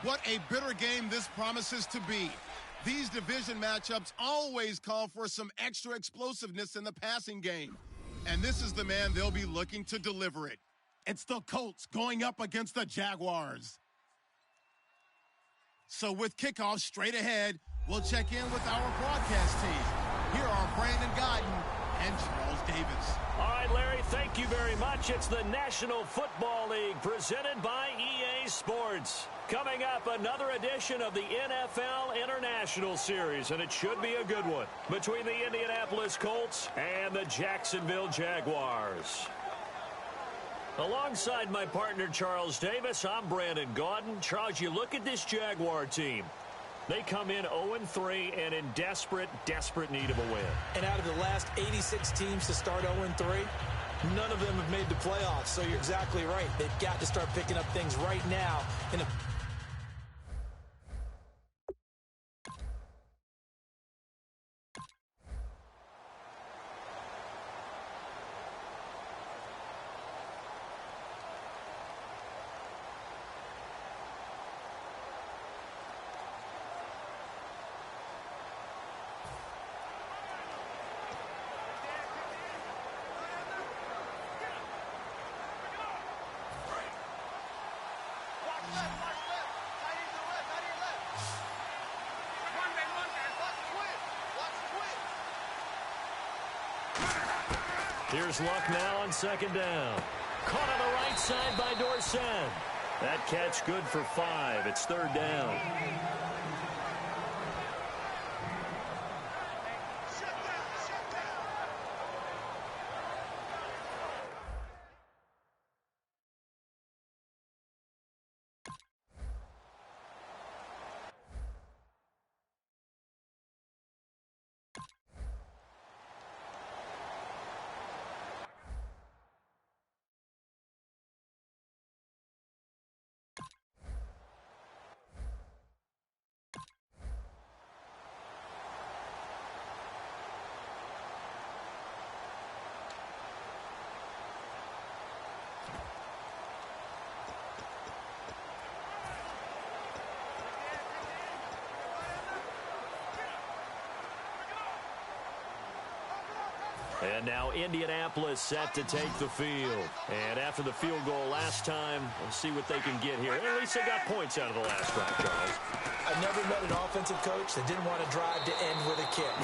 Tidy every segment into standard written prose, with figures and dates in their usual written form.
What a bitter game this promises to be. These division matchups always call for some extra explosiveness in the passing game. And this is the man they'll be looking to deliver it. It's the Colts going up against the Jaguars. So with kickoff straight ahead, we'll check in with our broadcast team. Here are Brandon Godden and Charles Davis. All right, Larry, thank you very much. It's the National Football League presented by EA Sports. Coming up, another edition of the NFL International Series, and it should be a good one, between the Indianapolis Colts and the Jacksonville Jaguars. Alongside my partner, Charles Davis, I'm Brandon Gaudin. Charles, you look at this Jaguar team. They come in 0-3 and in desperate need of a win. And out of the last 86 teams to start 0-3, none of them have made the playoffs. So you're exactly right. They've got to start picking up things right now. Here's Luck now on second down. Caught on the right side by Dorsett. That catch good for 5. It's third down. And now Indianapolis set to take the field. And after the field goal last time, we'll see what they can get here. At least they got points out of the last drive, Charles. I've never met an offensive coach that didn't want to drive to end with a kick.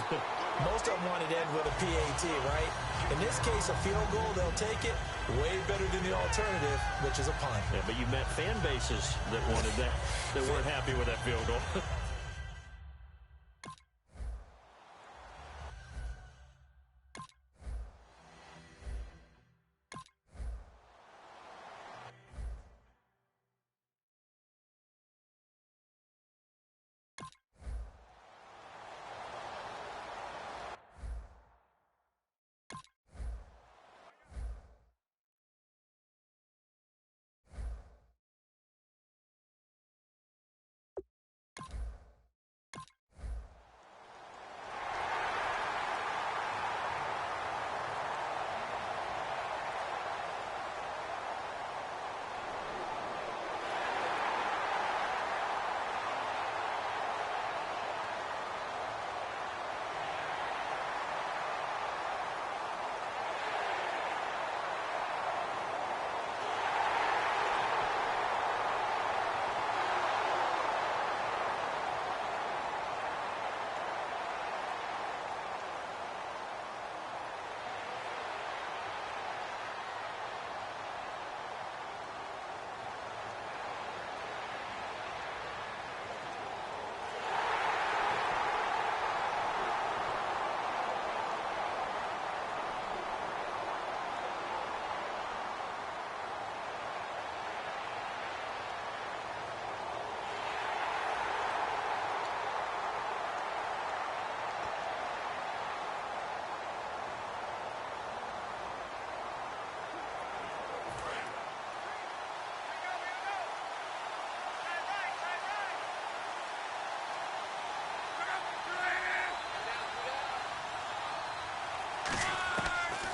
Most of them wanted to end with a PAT, right? In this case, a field goal, they'll take it. Way better than the alternative, which is a punt. Yeah, but you met fan bases that wanted that, that weren't happy with that field goal.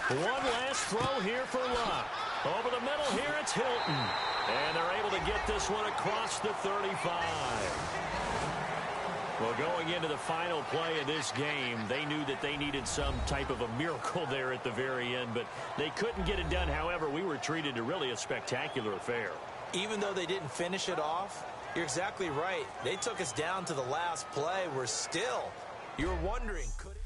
One last throw here for Luck. Over the middle here, it's Hilton. And they're able to get this one across the 35. Well, going into the final play of this game, they knew that they needed some type of a miracle there at the very end, but they couldn't get it done. However, we were treated to really a spectacular affair. Even though they didn't finish it off, you're exactly right. They took us down to the last play. We're still, you're wondering, could it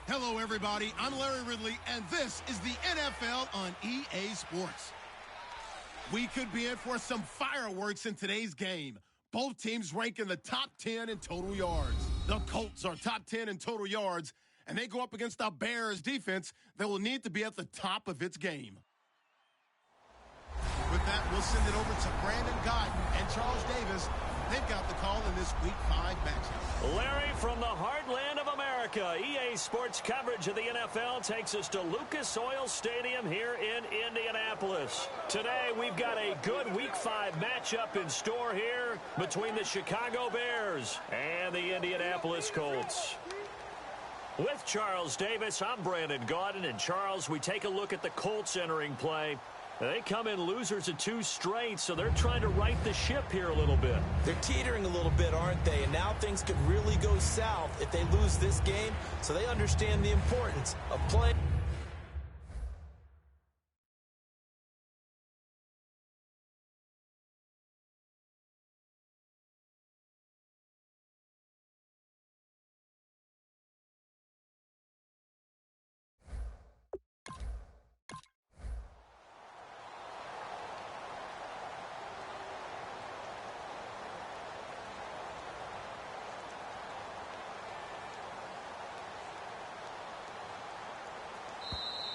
Hello, everybody. I'm Larry Ridley, and this is the NFL on EA Sports. We could be in for some fireworks in today's game. Both teams rank in the top 10 in total yards. The Colts are top 10 in total yards, and they go up against the Bears defense that will need to be at the top of its game. With that, we'll send it over to Brandon Godden and Charles Davis. They've got the call in this Week 5 matchup. Larry, from the heartland of America, EA Sports coverage of the NFL takes us to Lucas Oil Stadium here in Indianapolis. Today, we've got a good Week 5 matchup in store here between the Chicago Bears and the Indianapolis Colts. With Charles Davis, I'm Brandon Gaudin. And Charles, we take a look at the Colts entering play. They come in losers of 2 straight, so they're trying to right the ship here a little bit. They're teetering a little bit, aren't they? And now things could really go south if they lose this game, so they understand the importance of playing.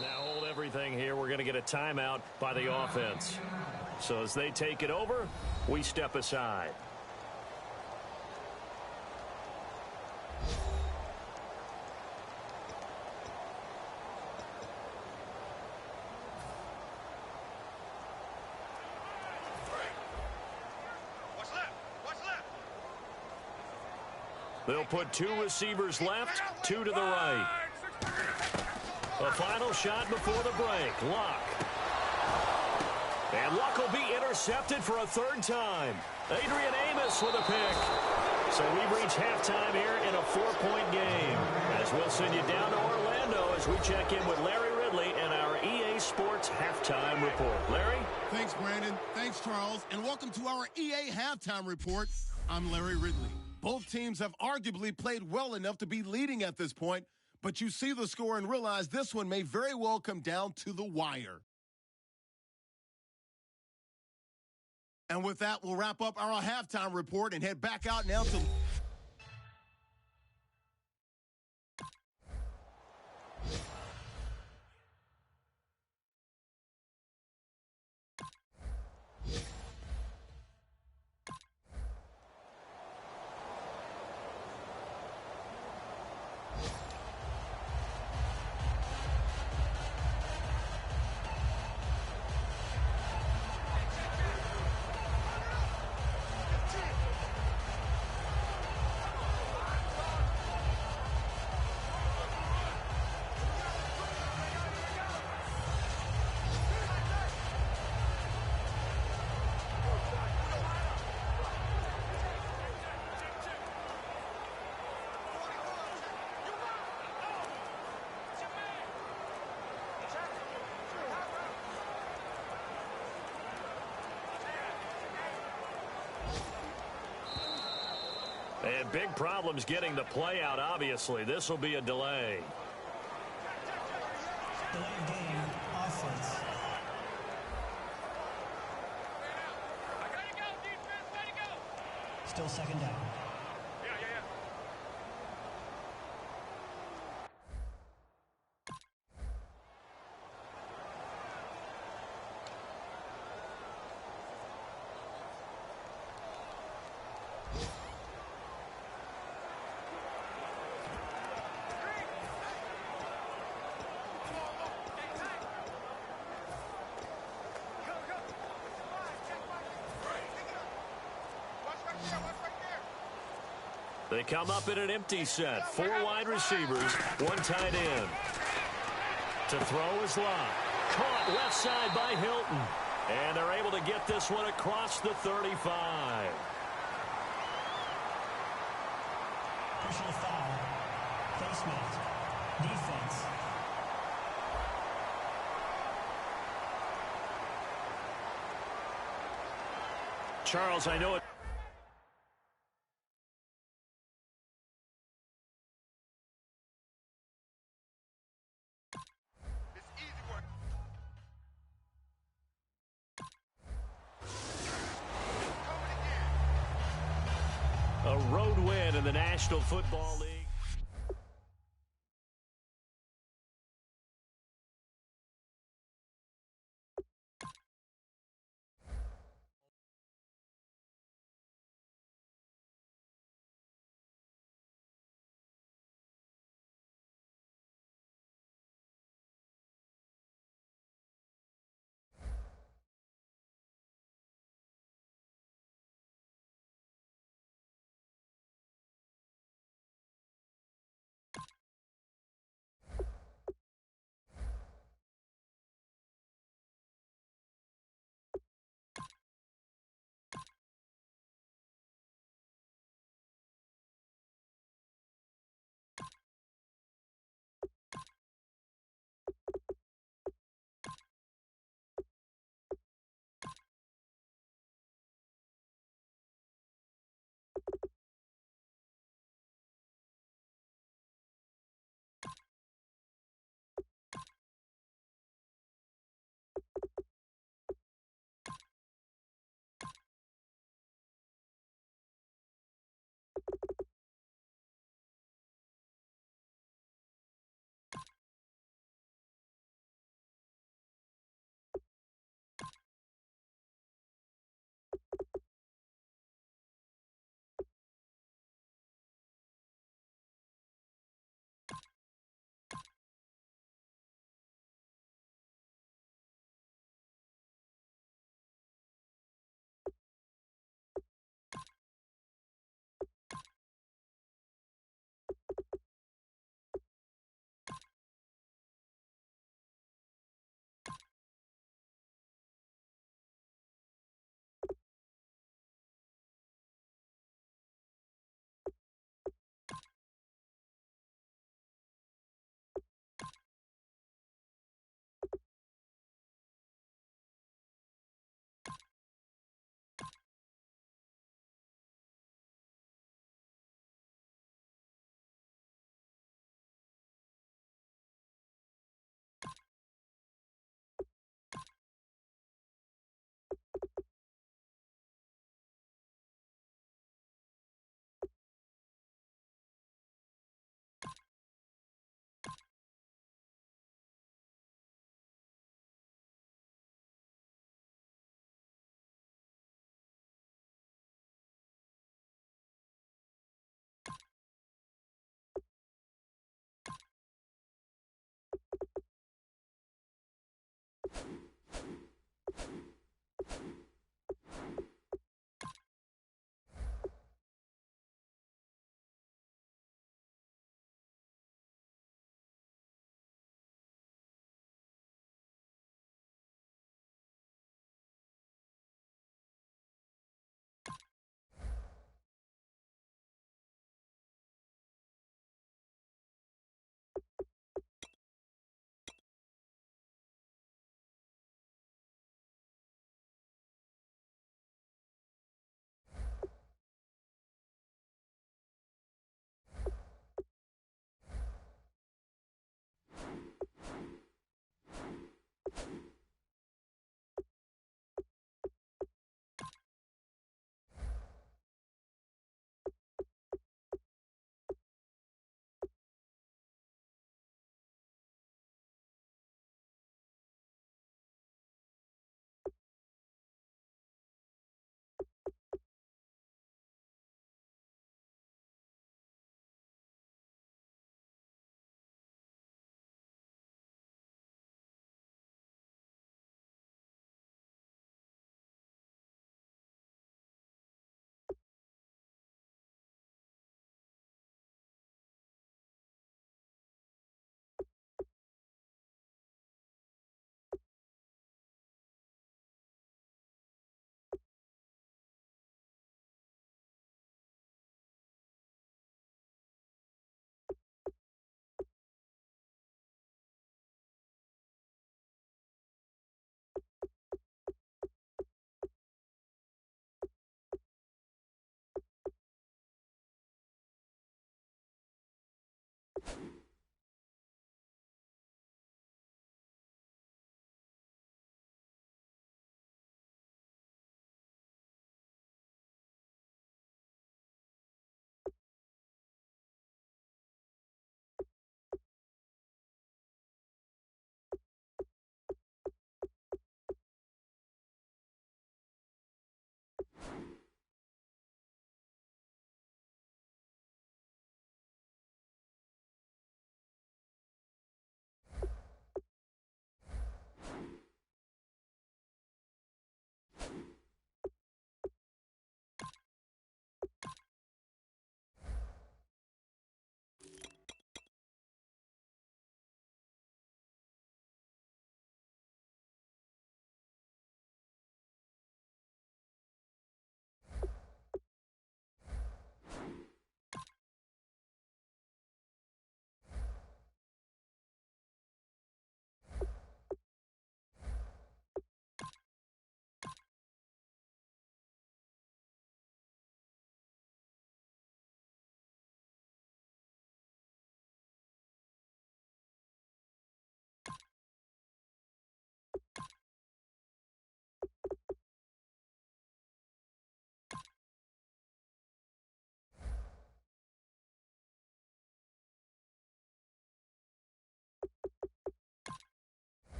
Now hold everything here. We're going to get a timeout by the offense. So as they take it over, we step aside. They'll put 2 receivers left, 2 to the right. A final shot before the break. Luck. And Luck will be intercepted for a 3rd time. Adrian Amos with a pick. So we reach halftime here in a 4-point game. As we'll send you down to Orlando as we check in with Larry Ridley and our EA Sports Halftime Report. Larry? Thanks, Brandon. Thanks, Charles. And welcome to our EA Halftime Report. I'm Larry Ridley. Both teams have arguably played well enough to be leading at this point, but you see the score and realize this one may very well come down to the wire. And with that, we'll wrap up our halftime report and head back out now to... And big problems getting the play out, obviously. This will be a delay. Delay of game, offense. Still 2nd down. They come up in an empty set. 4 wide receivers, 1 tight end. To throw is Locke. Caught left side by Hilton. And they're able to get this one across the 35. Personal foul. Face mask. Defense. Charles, I know it. in the National Football League.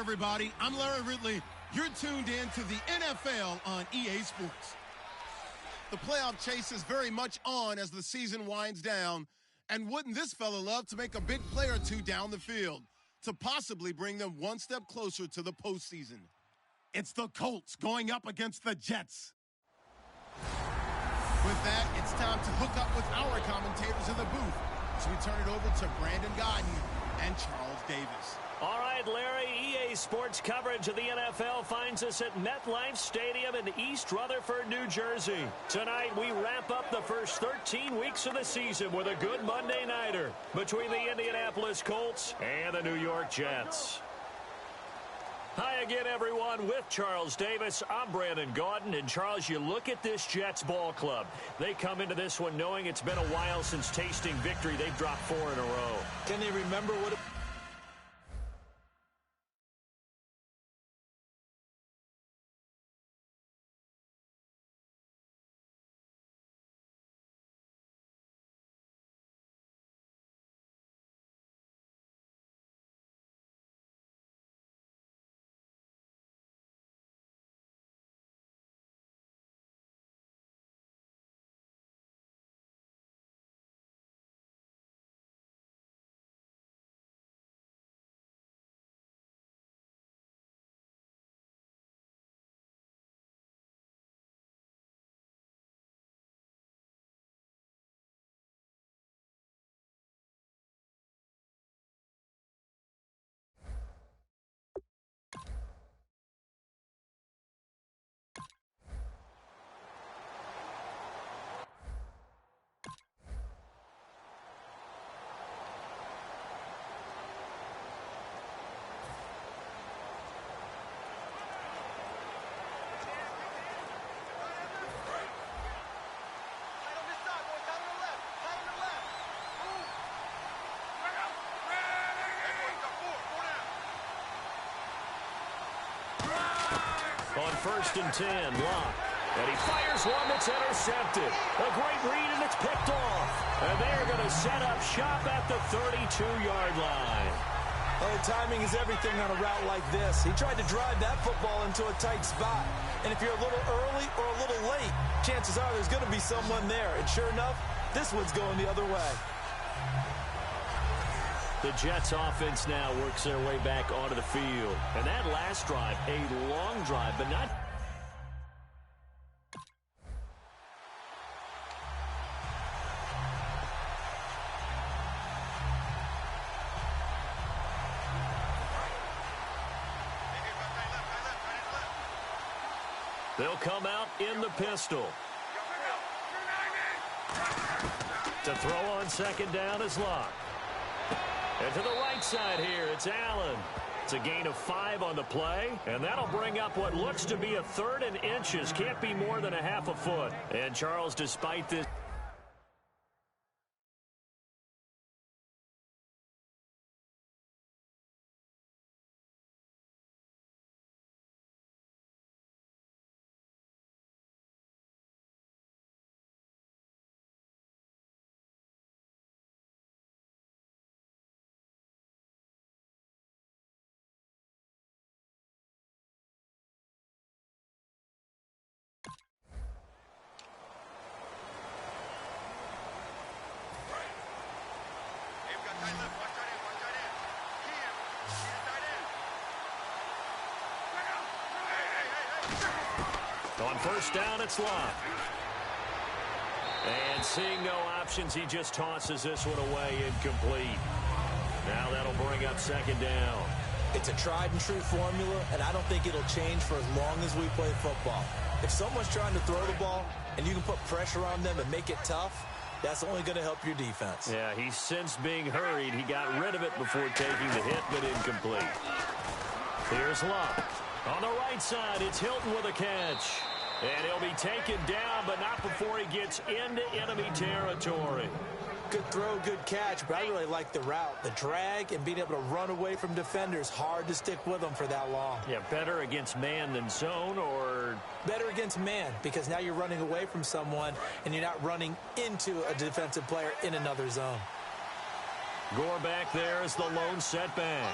everybody. I'm Larry Ridley. You're tuned in to the NFL on EA Sports. The playoff chase is very much on as the season winds down. And wouldn't this fella love to make a big play or two down the field to possibly bring them one step closer to the postseason? It's the Colts going up against the Jets. With that, it's time to hook up with our commentators in the booth as we turn it over to Brandon Godden and Charles Davis. All right, Larry, EA Sports coverage of the NFL finds us at MetLife Stadium in East Rutherford, New Jersey. Tonight, we wrap up the first 13 weeks of the season with a good Monday nighter between the Indianapolis Colts and the New York Jets. Hi again, everyone. With Charles Davis, I'm Brandon Gaudin. And, Charles, you look at this Jets ball club. They come into this one knowing it's been a while since tasting victory. They've dropped 4 in a row. Can they remember what it... On 1st and 10, Locke. And he fires one that's intercepted. A great read, and it's picked off. And they're going to set up shop at the 32-yard line. Oh, timing is everything on a route like this. He tried to drive that football into a tight spot. And if you're a little early or a little late, chances are there's going to be someone there. And sure enough, this one's going the other way. The Jets offense now works their way back onto the field. And that last drive, a long drive, but not... They'll come out in the pistol. To throw on 2nd down is Locke. And to the right side here, it's Allen. It's a gain of 5 on the play, and that'll bring up what looks to be a 3rd and inches. Can't be more than a half a foot. And Charles, despite this... On 1st down, it's Locke. And seeing no options, he just tosses this one away incomplete. Now that'll bring up 2nd down. It's a tried-and-true formula, and I don't think it'll change for as long as we play football. If someone's trying to throw the ball and you can put pressure on them and make it tough, that's only going to help your defense. Yeah, he sensed being hurried. He got rid of it before taking the hit, but incomplete. Here's Locke. On the right side, it's Hilton with a catch. And he'll be taken down, but not before he gets into enemy territory. Good throw, good catch, but I really like the route. The drag and being able to run away from defenders, hard to stick with them for that long. Yeah, better against man than zone, or... Better against man, because now you're running away from someone and you're not running into a defensive player in another zone. Gore back there is the lone setback.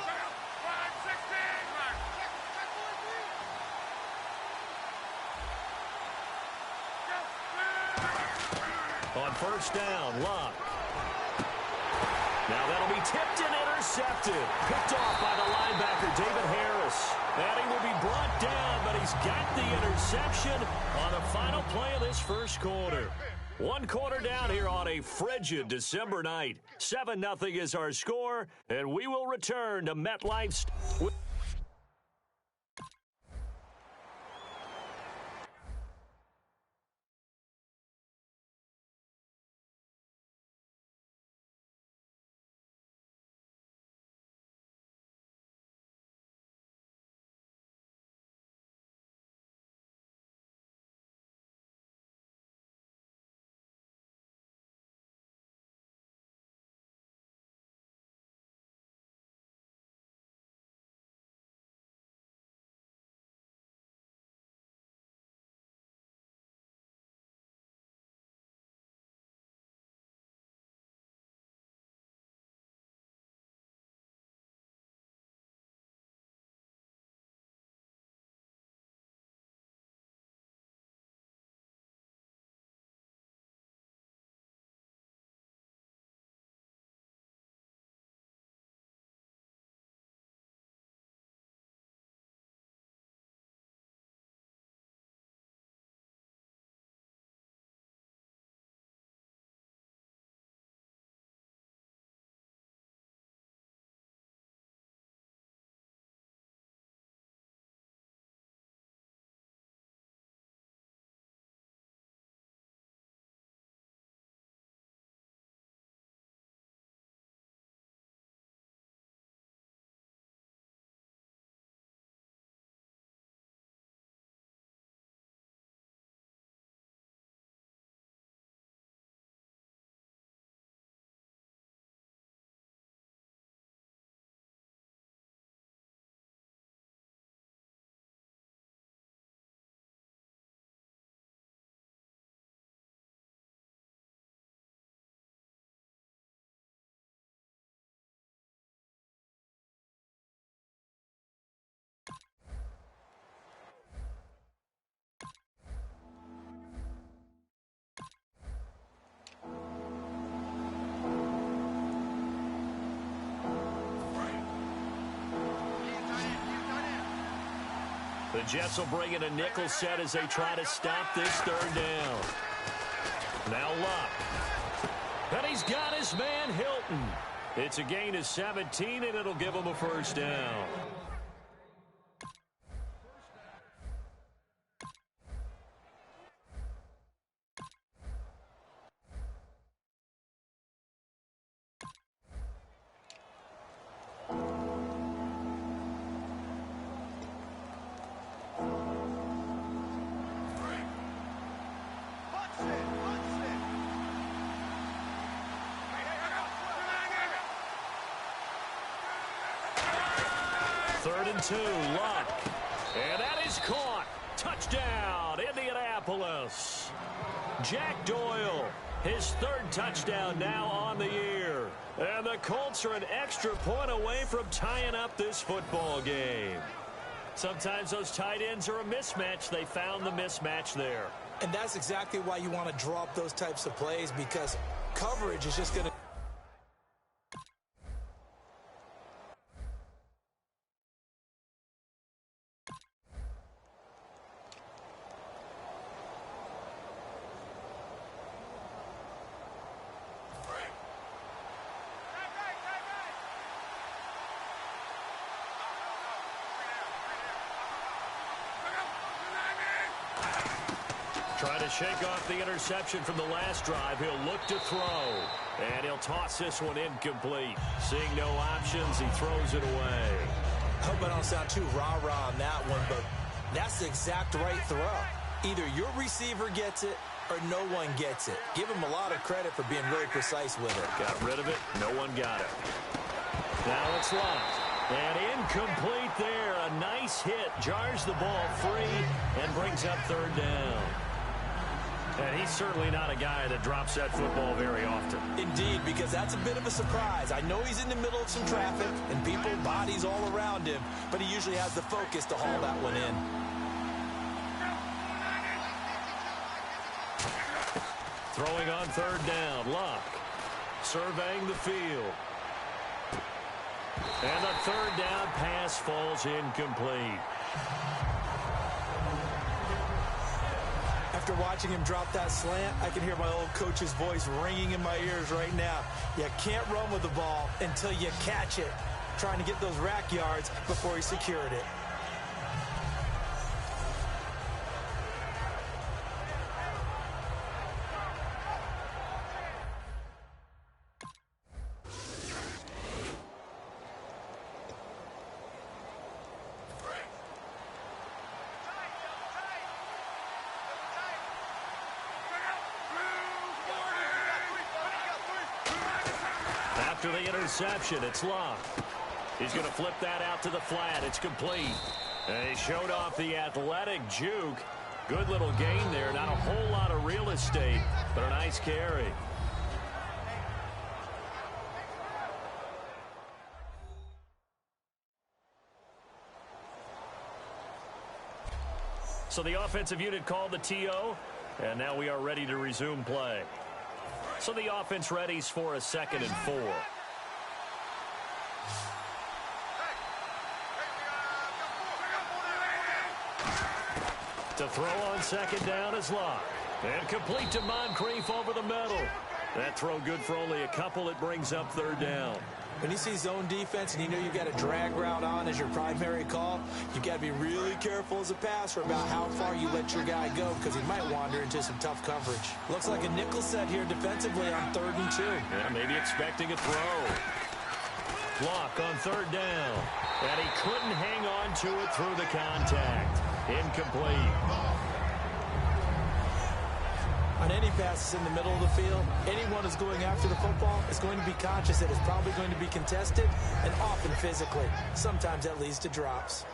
On first down, Love. Now that'll be tipped and intercepted. Picked off by the linebacker, David Harris. And he will be brought down, but he's got the interception on the final play of this first quarter. One quarter down here on a frigid December night. 7-0 is our score, and we will return to MetLife. The Jets will bring in a nickel set as they try to stop this third down. Now Luck. And he's got his man Hilton. It's a gain of 17, and it'll give him a first down. Third and 2, Luck. And that is caught. Touchdown, Indianapolis. Jack Doyle, his third touchdown now on the year. And the Colts are an extra point away from tying up this football game. Sometimes those tight ends are a mismatch. They found the mismatch there. And that's exactly why you want to draw up those types of plays, because coverage is just going to... Trying to shake off the interception from the last drive. He'll look to throw. And he'll toss this one incomplete. Seeing no options, he throws it away. I hope I don't sound too rah-rah on that one, but that's the exact right throw. Either your receiver gets it or no one gets it. Give him a lot of credit for being really precise with it. Got rid of it. No one got it. Now it's locked. And incomplete there. A nice hit. Jars the ball free and brings up third down. And he's certainly not a guy that drops that football very often. Indeed, because that's a bit of a surprise. I know he's in the middle of some traffic and people, bodies all around him, but he usually has the focus to haul that one in. Throwing on third down, Luck. Surveying the field. And the third down pass falls incomplete. After watching him drop that slant, I can hear my old coach's voice ringing in my ears right now. You can't run with the ball until you catch it. Trying to get those rack yards before he secured it. After the interception, it's Luck. He's going to flip that out to the flat. It's complete. And he showed off the athletic juke. Good little gain there. Not a whole lot of real estate, but a nice carry. So the offensive unit called the TO, and now we are ready to resume play. So the offense readies for a 2nd and 4. To throw on 2nd down is Luck. And complete to Moncrief over the middle. That throw good for only a couple. It brings up 3rd down. When you see zone defense and you know you've got a drag route on as your primary call, you've got to be really careful as a passer about how far you let your guy go because he might wander into some tough coverage. Looks like a nickel set here defensively on 3rd and 2. Yeah, maybe expecting a throw. Luck on 3rd down. And he couldn't hang on to it through the contact. Incomplete. On any passes in the middle of the field, anyone who's going after the football is going to be conscious that it's probably going to be contested and often physically. Sometimes that leads to drops.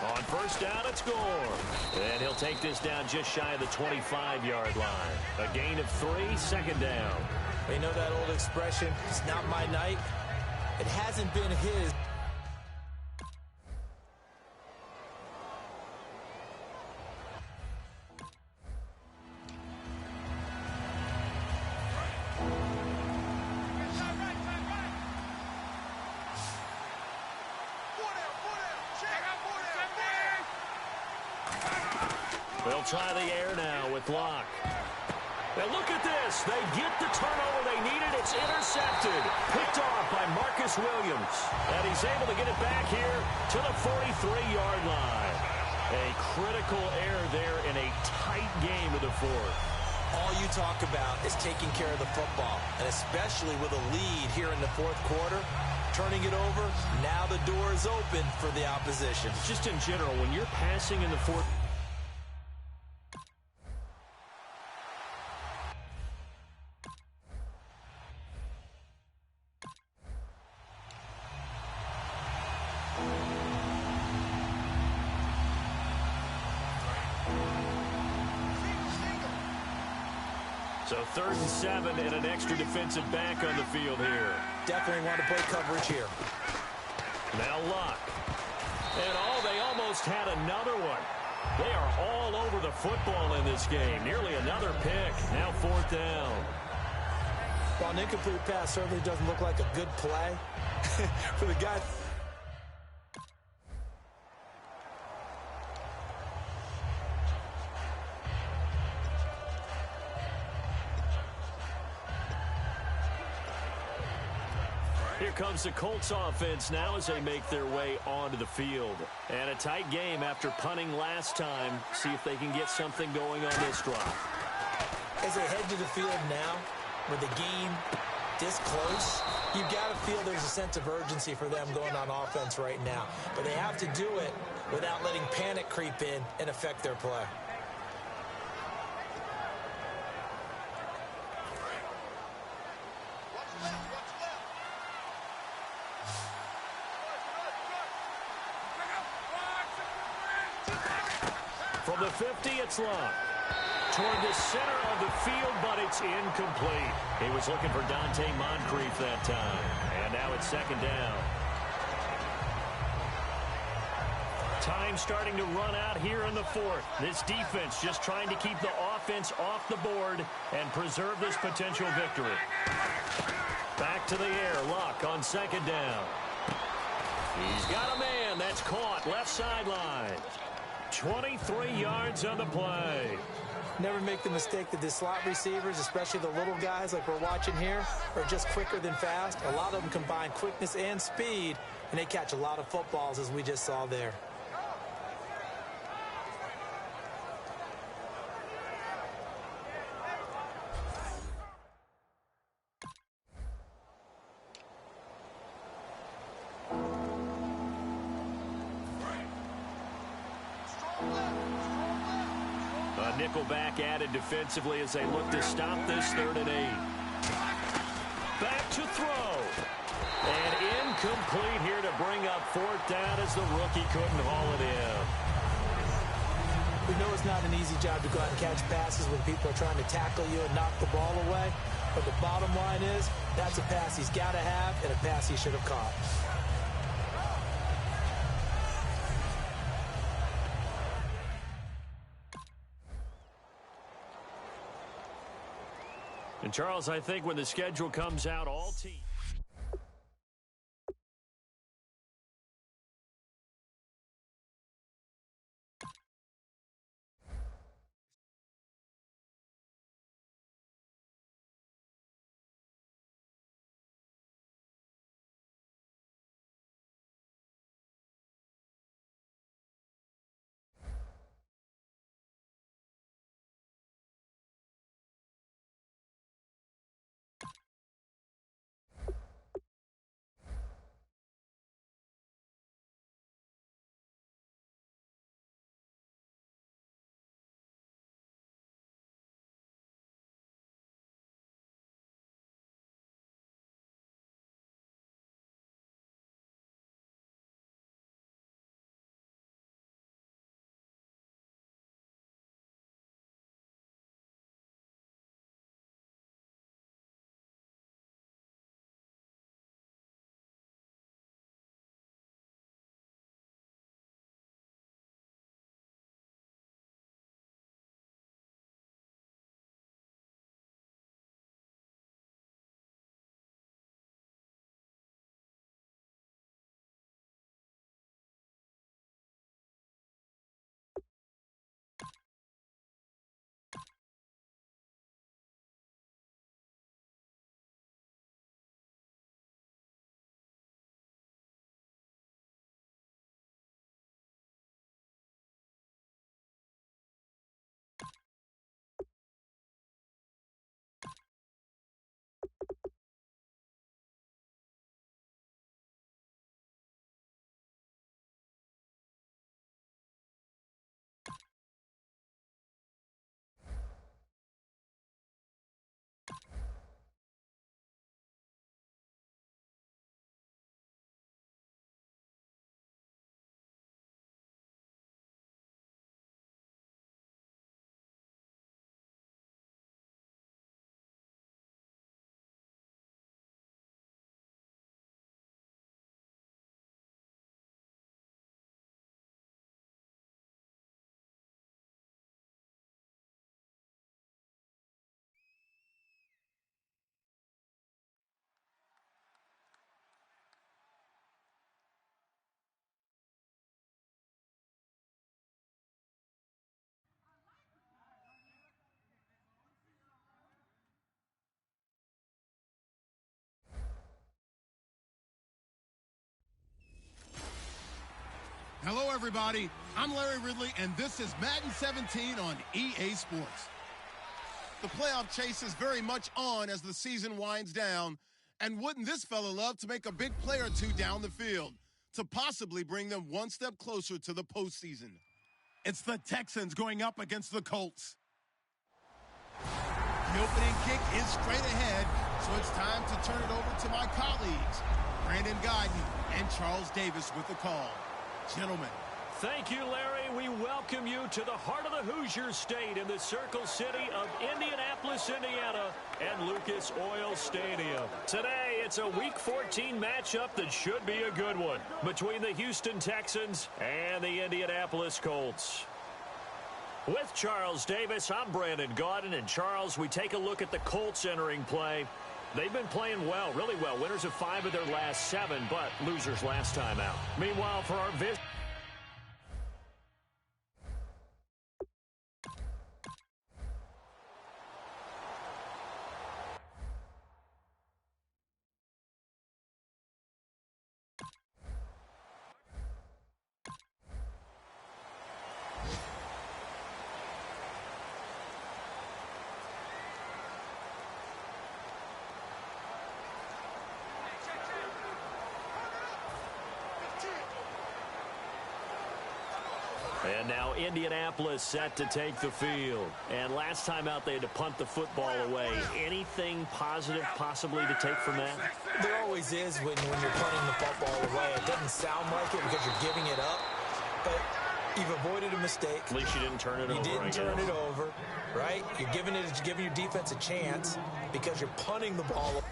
On 1st down, it's Gore. And he'll take this down just shy of the 25-yard line. A gain of 3, 2nd down. You know that old expression, it's not my night? It hasn't been his. They'll try the air now with Luck. Now look at this. They get the turnover they needed. It's intercepted. Picked off by Marcus Williams. And he's able to get it back here to the 43-yard line. A critical error there in a tight game of the 4th. All you talk about is taking care of the football, and especially with a lead here in the 4th quarter. Turning it over, now the door is open for the opposition. Just in general, when you're passing in the 4th, so 3rd and 7 and an extra defensive back on the field here. Definitely want to play coverage here. Now Luck. And they almost had another one. They are all over the football in this game. Nearly another pick. Now 4th down. While an incomplete pass certainly doesn't look like a good play, for the guy... comes the Colts offense now as they make their way onto the field. And a tight game after punting last time. See if they can get something going on this drive. As they head to the field now, with the game this close, you've got to feel there's a sense of urgency for them going on offense right now. But they have to do it without letting panic creep in and affect their play. From the 50, it's Love. Toward the center of the field, but it's incomplete. He was looking for Dante Moncrief that time. And now it's second down. Time starting to run out here in the fourth. This defense just trying to keep the offense off the board and preserve this potential victory. Back to the air. Luck on second down. He's got a man. That's caught. Left sideline. 23 yards on the play. Never make the mistake that the slot receivers, especially the little guys like we're watching here, are just quicker than fast. A lot of them combine quickness and speed, and they catch a lot of footballs, as we just saw there. Nickelback added defensively as they look to stop this 3rd and 8. Back to throw. And incomplete here to bring up 4th down as the rookie couldn't haul it in. We know it's not an easy job to go out and catch passes when people are trying to tackle you and knock the ball away. But the bottom line is, that's a pass he's got to have and a pass he should have caught. And, Charles, I think when the schedule comes out, all teams. Hello, everybody. I'm Larry Ridley, and this is Madden 17 on EA Sports. The playoff chase is very much on as the season winds down, and wouldn't this fella love to make a big play or two down the field to possibly bring them one step closer to the postseason? It's the Texans going up against the Colts. The opening kick is straight ahead, so it's time to turn it over to my colleagues, Brandon Guyton and Charles Davis with the call. Gentlemen. Thank you, Larry. We welcome you to the heart of the Hoosier State in the Circle City of Indianapolis, Indiana, and Lucas Oil Stadium. Today, it's a Week 14 matchup that should be a good one between the Houston Texans and the Indianapolis Colts. With Charles Davis, I'm Brandon Guyton, and Charles, we take a look at the Colts entering play. They've been playing well, really well. Winners of 5 of their last 7, but losers last time out. Meanwhile, for our visit. And now Indianapolis set to take the field. And last time out, they had to punt the football away. Anything positive possibly to take from that? There always is when you're punting the football away. It doesn't sound like it because you're giving it up, but you've avoided a mistake. At least you didn't turn it over. You didn't turn it over, right? You're giving your defense a chance because you're punting the ball away.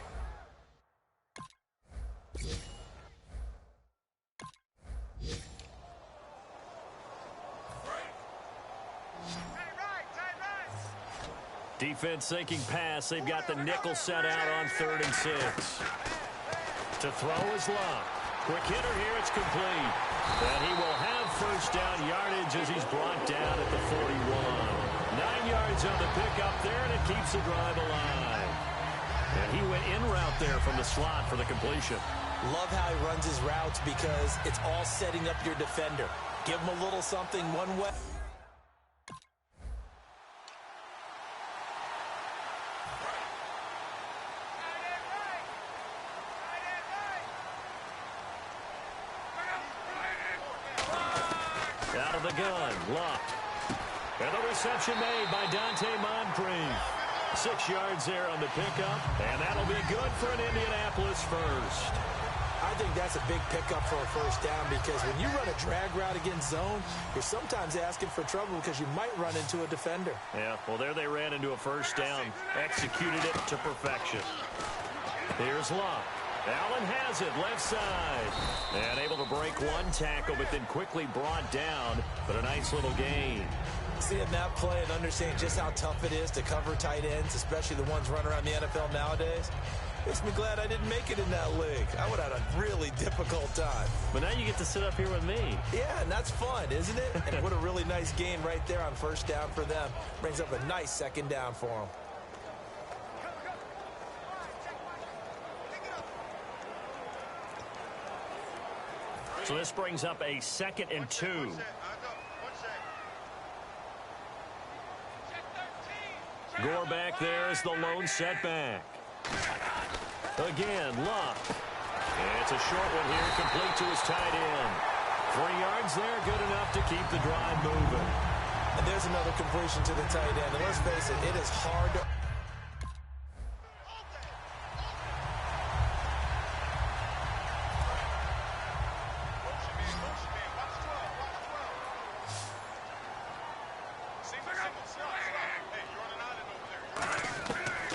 Defense sinking pass. They've got the nickel set out on 3rd and 6. To throw is Locke. Quick hitter here. It's complete. And he will have first down yardage as he's brought down at the 41. 9 yards on the pickup there, and it keeps the drive alive. And he went in route there from the slot for the completion. Love how he runs his routes because it's all setting up your defender. Give him a little something one way. Out of the gun, Locke. And the reception made by Dante Moncrief. 6 yards there on the pickup, and that'll be good for an Indianapolis first. I think that's a big pickup for a first down because when you run a drag route against zone, you're sometimes asking for trouble because you might run into a defender. Yeah, well, there they ran into a first down, executed it to perfection. Here's Locke. Allen has it, left side. And able to break one tackle, but then quickly brought down. But a nice little gain. Seeing that play and understanding just how tough it is to cover tight ends, especially the ones running around the NFL nowadays, makes me glad I didn't make it in that league. I would have had a really difficult time. But now you get to sit up here with me. Yeah, and that's fun, isn't it? And what a really nice gain right there on first down for them. Brings up a nice second down for them. So this brings up a 2nd and 2. Gore back there is the lone setback. Again, Locke. It's a short one here, complete to his tight end. 3 yards there, good enough to keep the drive moving. And there's another completion to the tight end. And let's face it, it is hard to...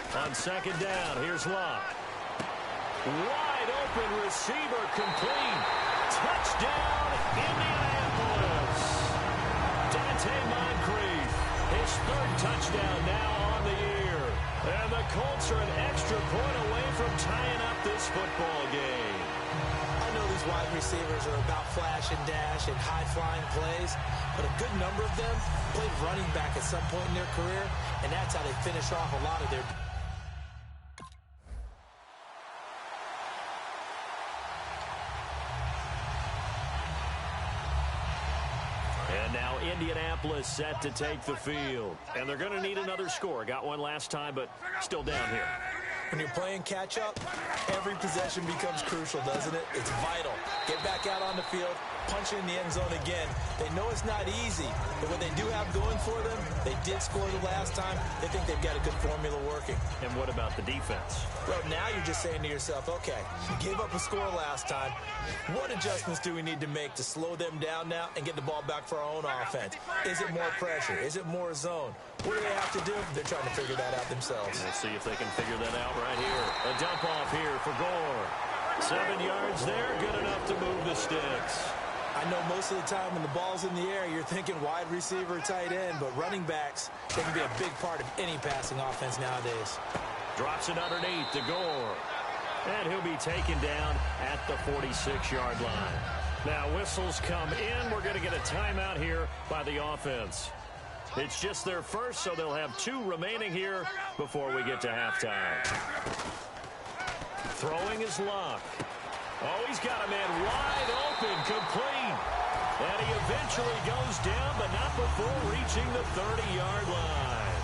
On 2nd down, here's Locke. Wide open receiver, complete. Touchdown, Indianapolis. Dante Moncrief, his 3rd touchdown now on the year. And the Colts are an extra point away from tying up this football game. I know these wide receivers are about flash and dash and high-flying plays, but a good number of them played running back at some point in their career, and that's how they finish off a lot of their... And now Indianapolis set to take the field. And they're going to need another score. Got one last time, but still down here. When you're playing catch-up, every possession becomes crucial, doesn't it? It's vital. Get back out on the field, punch it in the end zone again. They know it's not easy, but what they do have going for them, they did score the last time. They think they've got a good formula working. And what about the defense? Well, now you're just saying to yourself, okay, we gave up a score last time. What adjustments do we need to make to slow them down now and get the ball back for our own offense? Is it more pressure? Is it more zone? What do they have to do? They're trying to figure that out themselves. Let's see if they can figure that out right here. A dump off here for Gore. 7 yards there, good enough to move the sticks. I know most of the time when the ball's in the air, you're thinking wide receiver, tight end, but running backs, they can be a big part of any passing offense nowadays. Drops it underneath to Gore. And he'll be taken down at the 46-yard line. Now whistles come in. We're going to get a timeout here by the offense. It's just their first, so they'll have 2 remaining here before we get to halftime. Throwing is Luck. Oh, he's got a man wide open, complete. And he eventually goes down, but not before reaching the 30-yard line.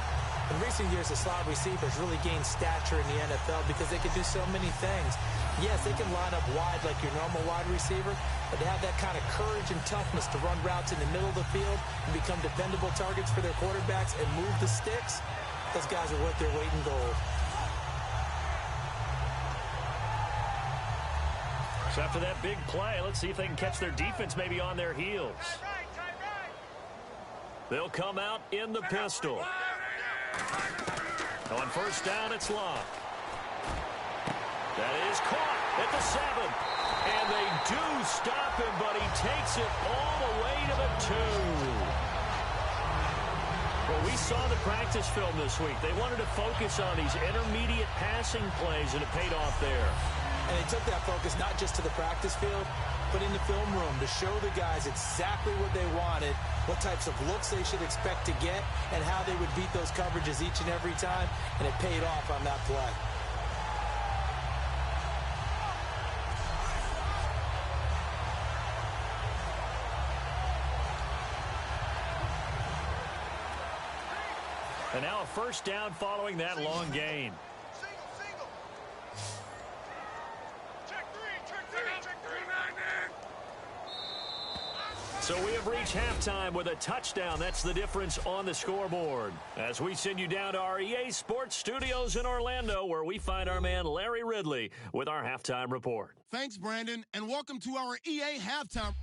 In recent years, the slot receivers really gained stature in the NFL because they can do so many things. Yes, they can line up wide like your normal wide receiver, but they have that kind of courage and toughness to run routes in the middle of the field and become dependable targets for their quarterbacks and move the sticks. Those guys are worth their weight in gold. So after that big play, let's see if they can catch their defense maybe on their heels. They'll come out in the pistol. On first down, it's Luck. That is caught at the 7. And they do stop him, but he takes it all the way to the 2. Well, we saw the practice film this week. They wanted to focus on these intermediate passing plays, and it paid off there. And they took that focus not just to the practice field, but in the film room to show the guys exactly what they wanted, what types of looks they should expect to get, and how they would beat those coverages each and every time, and it paid off on that play. And now a first down following that long gain. So we have reached halftime with a touchdown. That's the difference on the scoreboard. As we send you down to our EA Sports Studios in Orlando, where we find our man Larry Ridley with our halftime report. Thanks, Brandon, and welcome to our EA halftime.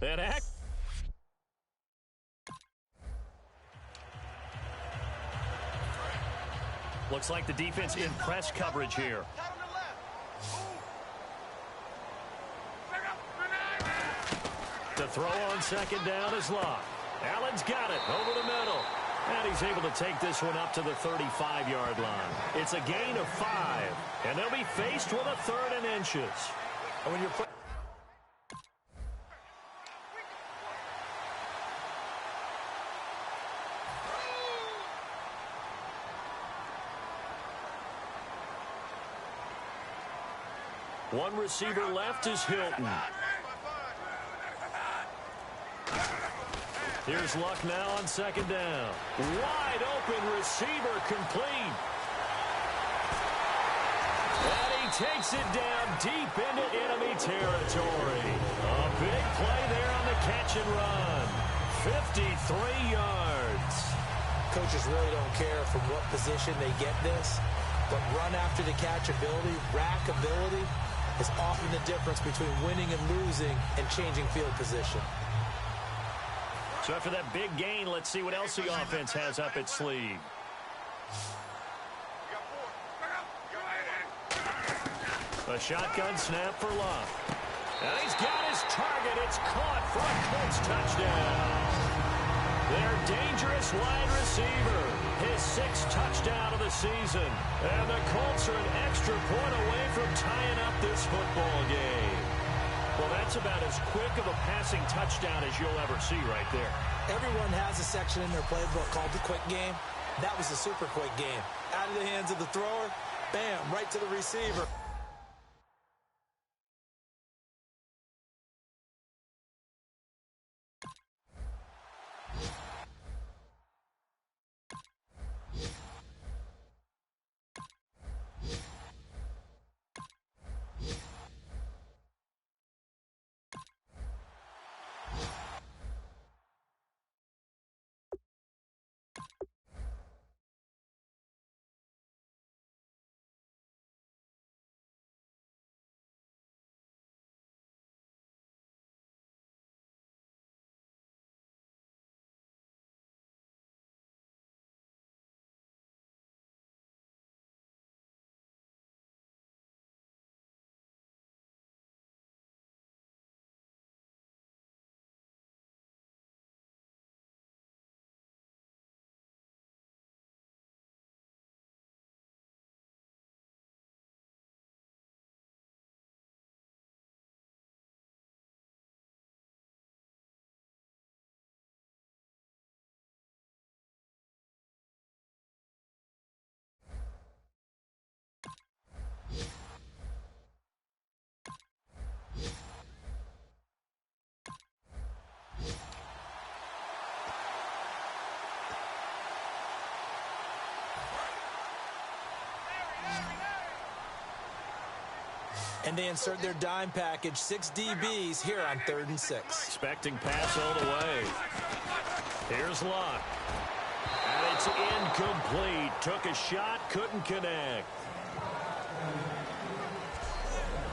Looks like the defense in press coverage here. To throw on second down is Luck. Allen's got it over the middle. And he's able to take this one up to the 35-yard line. It's a gain of 5. And they'll be faced with a 3rd and inches. And when you're playing one receiver left is Hilton. Here's Luck now on second down. Wide open receiver complete. And he takes it down deep into enemy territory. A big play there on the catch and run. 53 yards. coaches really don't care from what position they get this, but run after the catch ability, rack ability, is often the difference between winning and losing and changing field position. So after that big gain, let's see what else the offense has up its sleeve. A shotgun snap for Luck. And he's got his target. It's caught for a Colts touchdown. Their dangerous wide receiver. His 6th touchdown of the season. And the Colts are an extra point away from tying up this football game. Well, that's about as quick of a passing touchdown as you'll ever see right there. Everyone has a section in their playbook called the quick game. That was a super quick game. Out of the hands of the thrower, bam, right to the receiver. And they insert their dime package, 6 DBs here on 3rd and 6. Expecting pass all the way. Here's Luck. And it's incomplete. Took a shot, couldn't connect.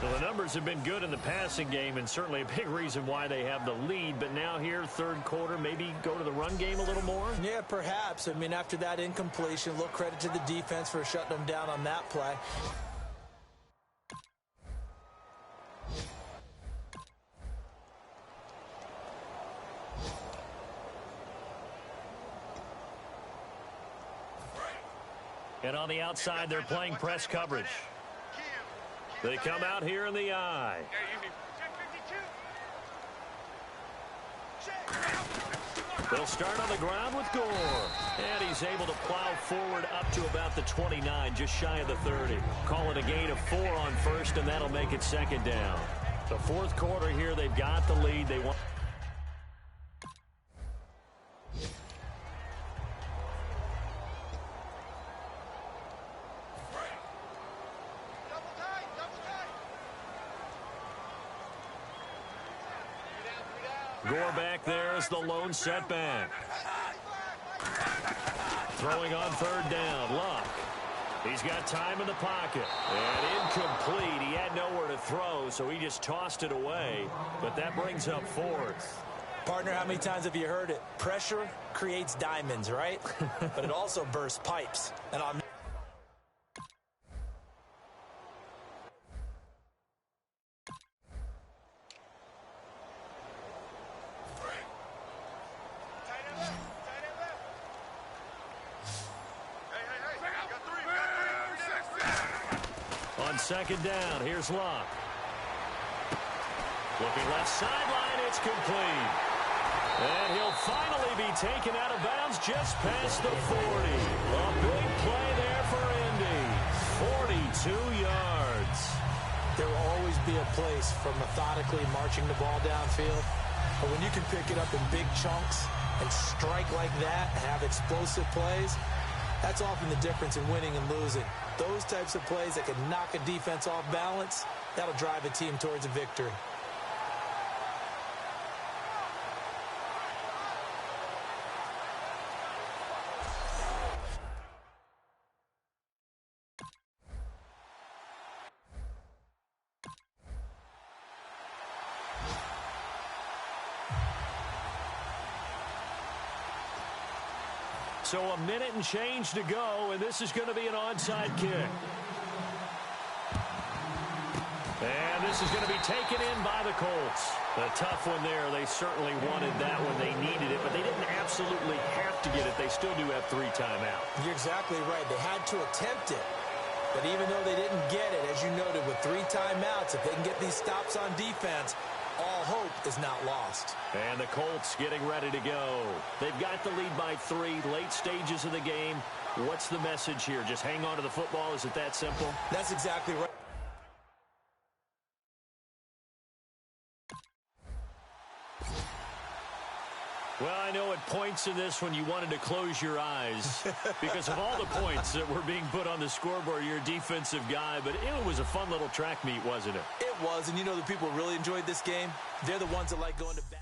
Well, the numbers have been good in the passing game, and certainly a big reason why they have the lead. But now here, 3rd quarter, maybe go to the run game a little more? Yeah, perhaps. I mean, after that incompletion, a little credit to the defense for shutting them down on that play. And on the outside, they're playing press coverage. They come out here in the eye. They'll start on the ground with Gore. And he's able to plow forward up to about the 29, just shy of the 30. Call it a gain of 4 on 1st, and that'll make it 2nd down. The 4th quarter here, they've got the lead. They want. Gore back there is the lone setback. Throwing on 3rd down. Luck. He's got time in the pocket. And incomplete. He had nowhere to throw, so he just tossed it away. But that brings up 4th. Partner, how many times have you heard it? Pressure creates diamonds, right? But it also bursts pipes. And on On 2nd down, here's Luck. Looking left sideline, it's complete. And he'll finally be taken out of bounds just past the 40. A big play there for Indy. 42 yards. there will always be a place for methodically marching the ball downfield. But when you can pick it up in big chunks and strike like that, have explosive plays, that's often the difference in winning and losing. Those types of plays that can knock a defense off balance, that'll drive a team towards a victory. So a minute and change to go, and this is going to be an onside kick. And this is going to be taken in by the Colts. A tough one there. They certainly wanted that when they needed it, but they didn't absolutely have to get it. They still do have 3 timeouts. You're exactly right. They had to attempt it. But even though they didn't get it, as you noted, with 3 timeouts, if they can get these stops on defense, all hope is not lost. And the Colts getting ready to go. They've got the lead by 3, late stages of the game. What's the message here? Just hang on to the football? Is it that simple? That's exactly right. Well, I know at points in this when you wanted to close your eyes because of all the points that were being put on the scoreboard. You're a defensive guy, but it was a fun little track meet, wasn't it? It was, and you know the people who really enjoyed this game? They're the ones that like going to bat.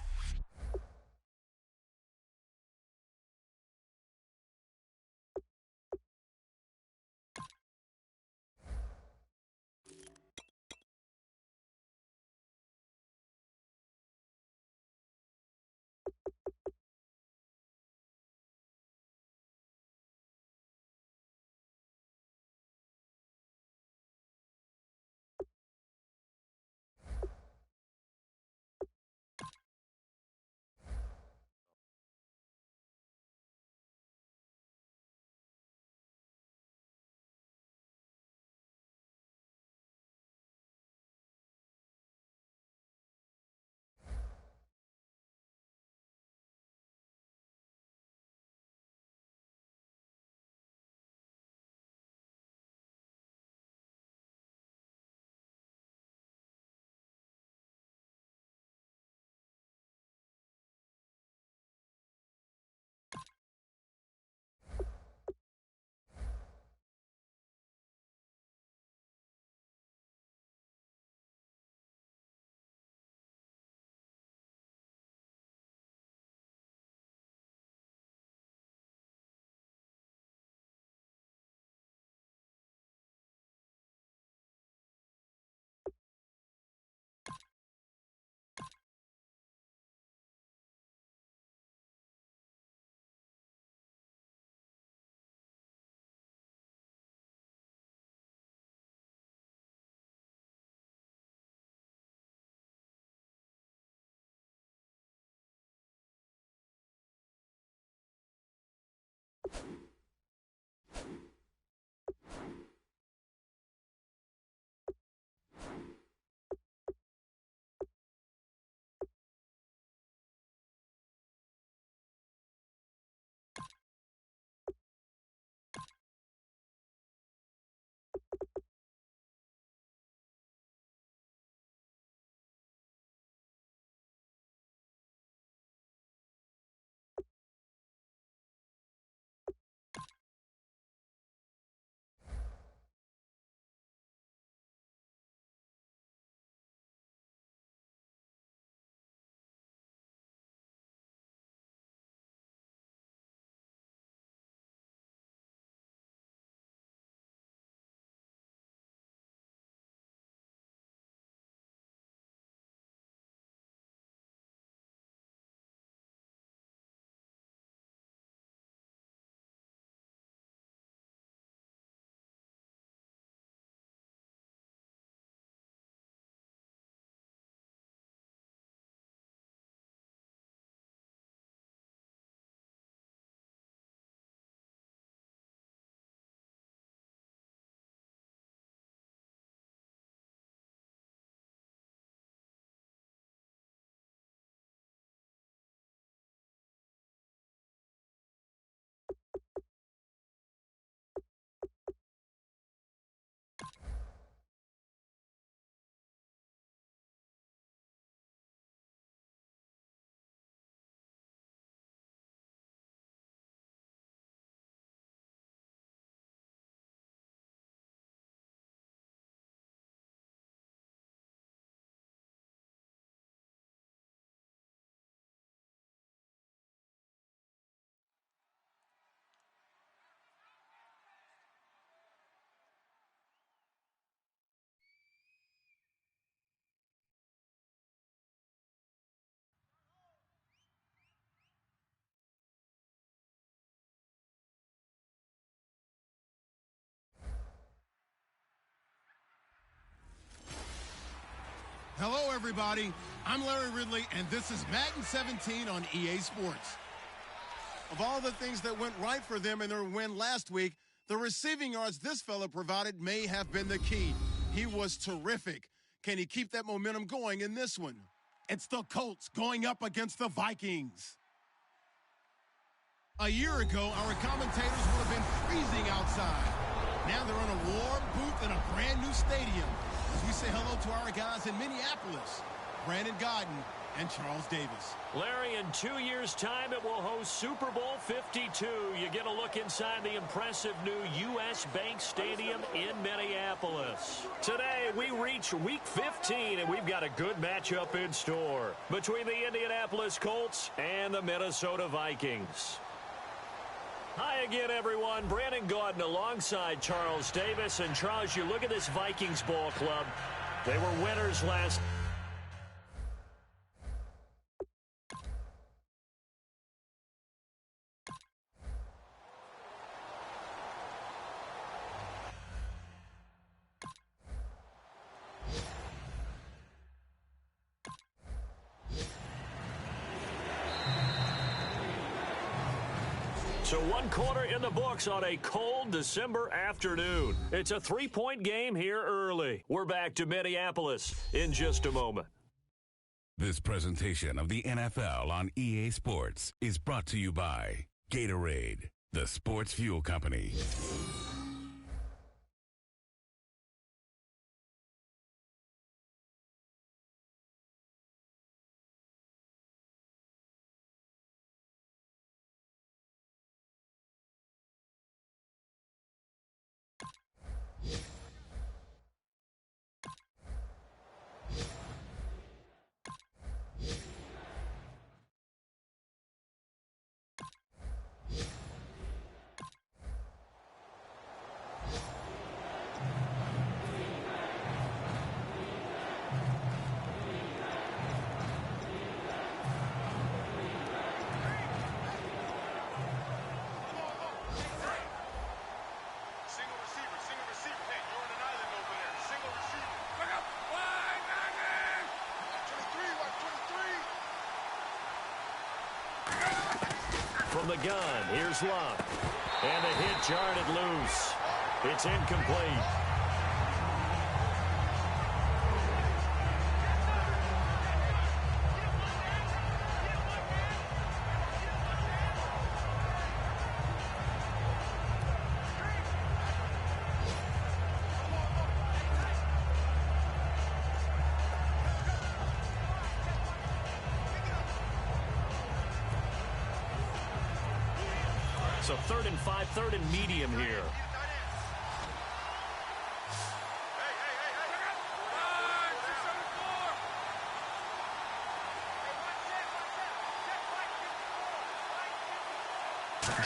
Hello, everybody. I'm Larry Ridley, and this is Madden 17 on EA Sports. Of all the things that went right for them in their win last week, the receiving yards this fella provided may have been the key. He was terrific. Can he keep that momentum going in this one? It's the Colts going up against the Vikings. A year ago, our commentators would have been freezing outside. Now they're in a warm booth in a brand new stadium. As we say hello to our guys in Minneapolis, Brandon Godden and Charles Davis. Larry, in 2 years' time, it will host Super Bowl 52. You get a look inside the impressive new U.S. Bank Stadium in Minneapolis. Today, we reach Week 15, and we've got a good matchup in store between the Indianapolis Colts and the Minnesota Vikings. Hi again, everyone. Brandon Gaudin alongside Charles Davis. And, Charles, you look at this Vikings ball club. They were winners last. So 1 quarter in the books on a cold December afternoon. It's a 3-point game here early. We're back to Minneapolis in just a moment. This presentation of the NFL on EA Sports is brought to you by Gatorade, the sports fuel company. from the gun. Here's Luck. And the hit jarred it loose. It's incomplete. So 3rd and 5, 3rd and medium here.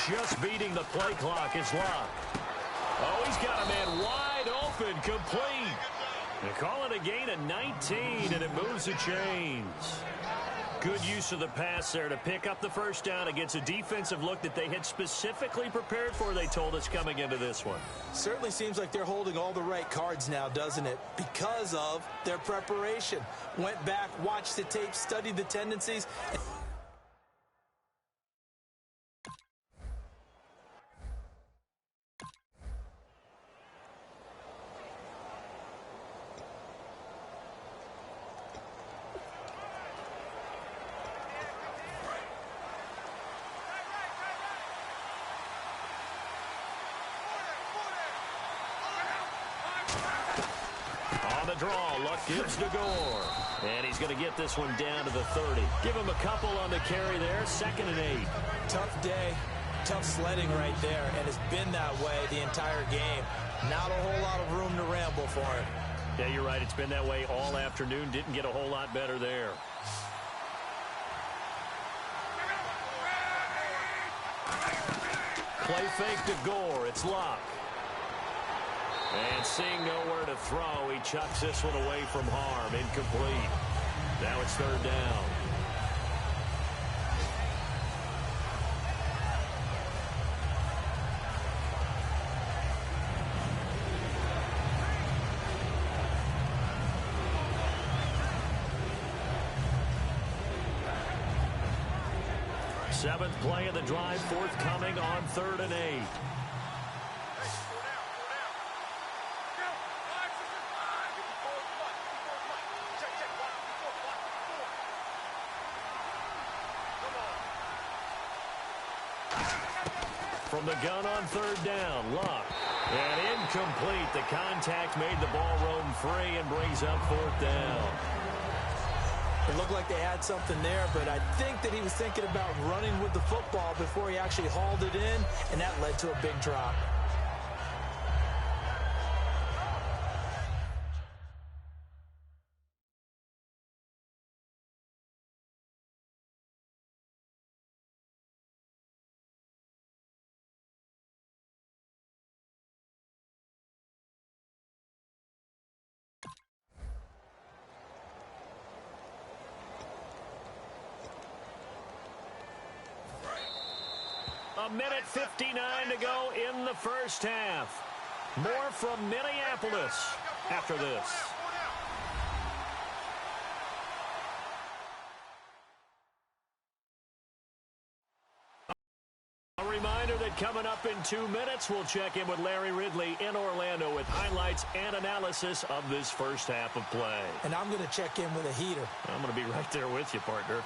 Just beating the play clock is Locke. Oh, he's got a man wide open, complete. They call it a gain of 19, and it moves the chains. Good use of the pass there to pick up the first down against a defensive look that they had specifically prepared for, they told us, coming into this one. Certainly seems like they're holding all the right cards now, doesn't it? Because of their preparation. Went back, watched the tape, studied the tendencies. On the draw, Luck gives to Gore. And he's going to get this one down to the 30. Give him a couple on the carry there, 2nd and 8. Tough day, tough sledding right there, and it's been that way the entire game. Not a whole lot of room to ramble for him. Yeah, you're right. It's been that way all afternoon. Didn't get a whole lot better there. Play fake to Gore. It's Luck. And seeing nowhere to throw, he chucks this one away from harm. Incomplete. Now it's 3rd down. Seventh play of the drive forthcoming on 3rd and 8. From the gun on 3rd down, Luck. And incomplete. The contact made the ball roam free and brings up 4th down. It looked like they had something there, but I think that he was thinking about running with the football before he actually hauled it in, and that led to a big drop. A minute 59 to go in the first half. More from Minneapolis after this. A reminder that coming up in 2 minutes, we'll check in with Larry Ridley in Orlando with highlights and analysis of this first half of play. And I'm going to check in with a heater. I'm going to be right there with you, partner.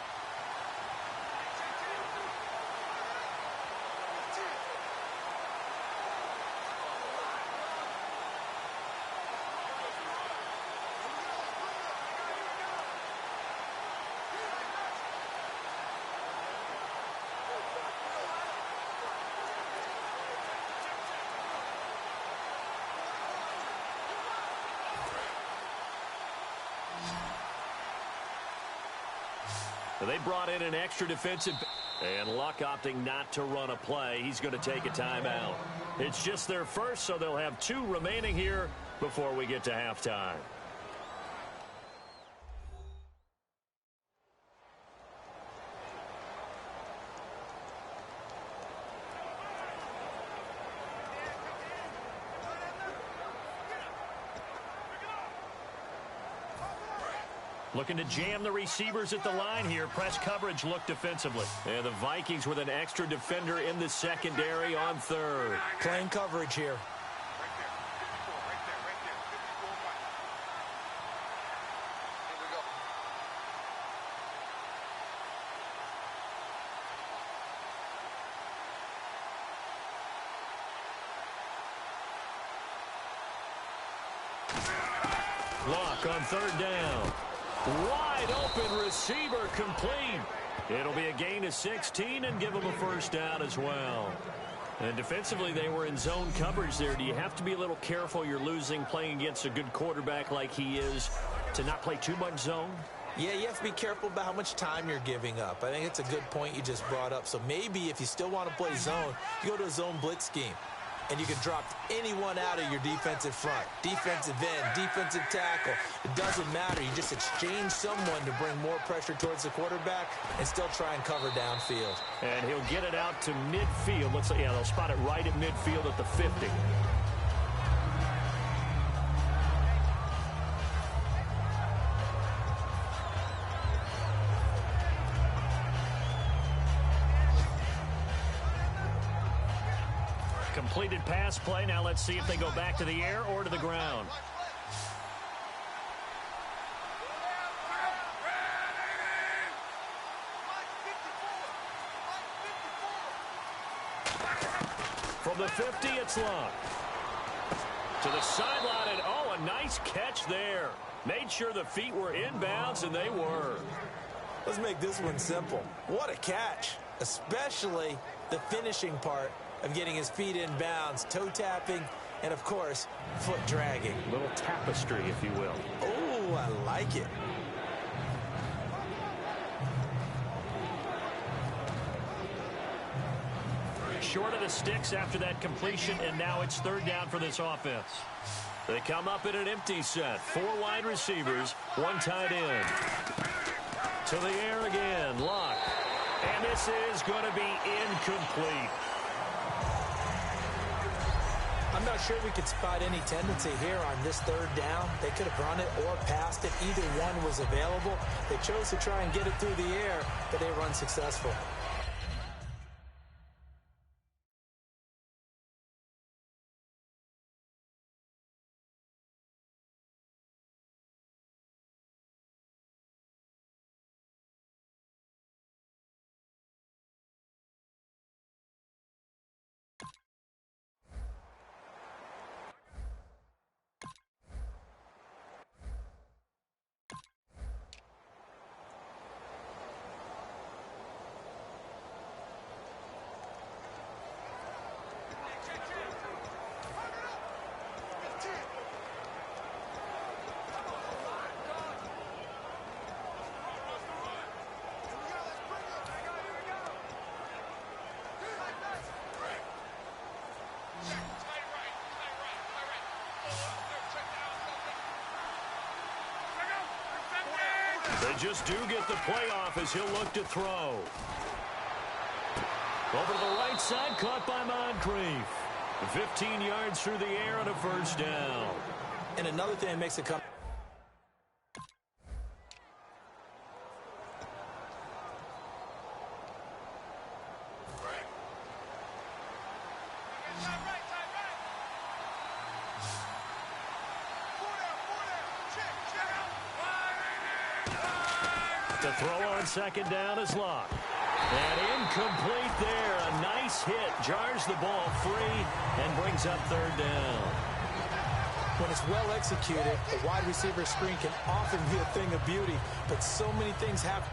They brought in an extra defensive, and Luck opting not to run a play. He's going to take a timeout. It's just their first, so they'll have 2 remaining here before we get to halftime. Looking to jam the receivers at the line here. Press coverage look defensively. And the Vikings with an extra defender in the secondary on third. Playing coverage here. Lock on third down. Wide open receiver complete. It'll be a gain of 16 and give them a first down as well. And defensively, they were in zone coverage there. Do you have to be a little careful you're losing playing against a good quarterback like he is to not play too much zone? Yeah, you have to be careful about how much time you're giving up. I think it's a good point you just brought up. So maybe if you still want to play zone, you go to a zone blitz scheme. And you can drop anyone out of your defensive front. Defensive end, defensive tackle. It doesn't matter. You just exchange someone to bring more pressure towards the quarterback and still try and cover downfield. And he'll get it out to midfield. Looks like, yeah, they'll spot it right at midfield at the 50. Completed pass play. Now let's see if they go back to the air or to the ground. From the 50, it's Lock. To the sideline, and oh, a nice catch there. Made sure the feet were inbounds, and they were. Let's make this one simple. What a catch, especially the finishing part of getting his feet in bounds, toe tapping, and of course, foot dragging. A little tapestry, if you will. Oh, I like it. Short of the sticks after that completion, and now it's third down for this offense. They come up in an empty set. 4 wide receivers, 1 tight end. To the air again, Lock. And this is going to be incomplete. I'm not sure we could spot any tendency here on this third down. They could have run it or passed it. Either one was available. They chose to try and get it through the air, but they were unsuccessful. They just do get the playoff as he'll look to throw. Over to the right side, caught by Moncrief. 15 yards through the air and a first down. And another thing that makes it come. The throw on second down is Lock. And incomplete there. A nice hit. Jars the ball free and brings up third down. When it's well executed, a wide receiver screen can often be a thing of beauty, but so many things happen.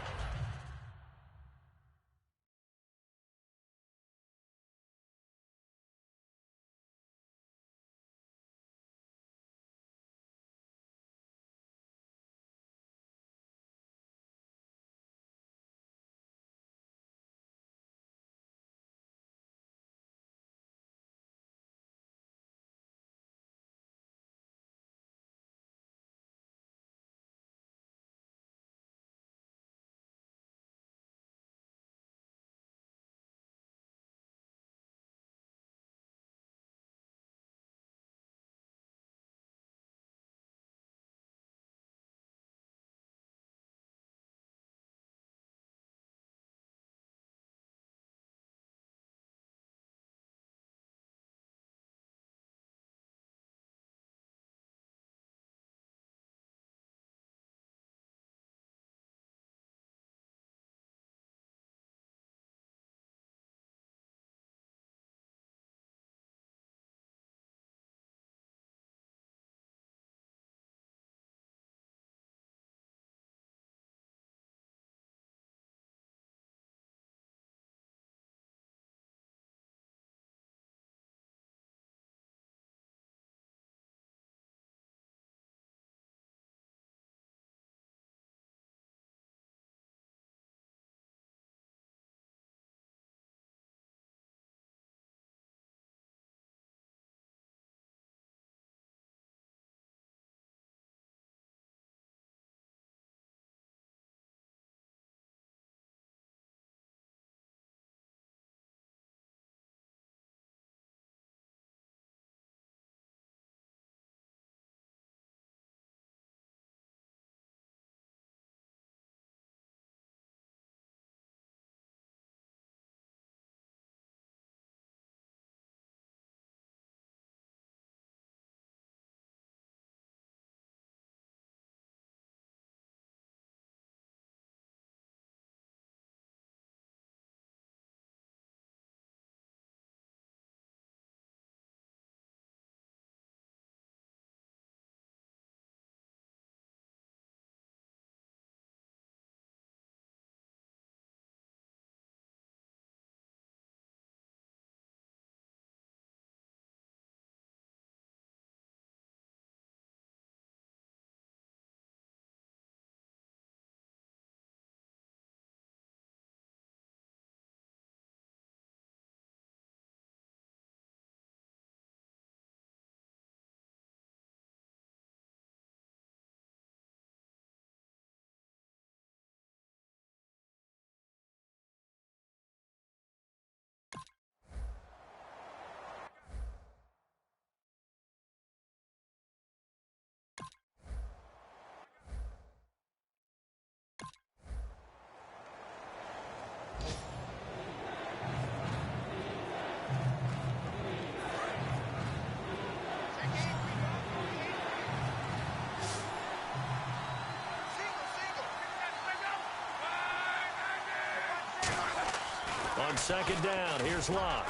on second down. Here's Locke.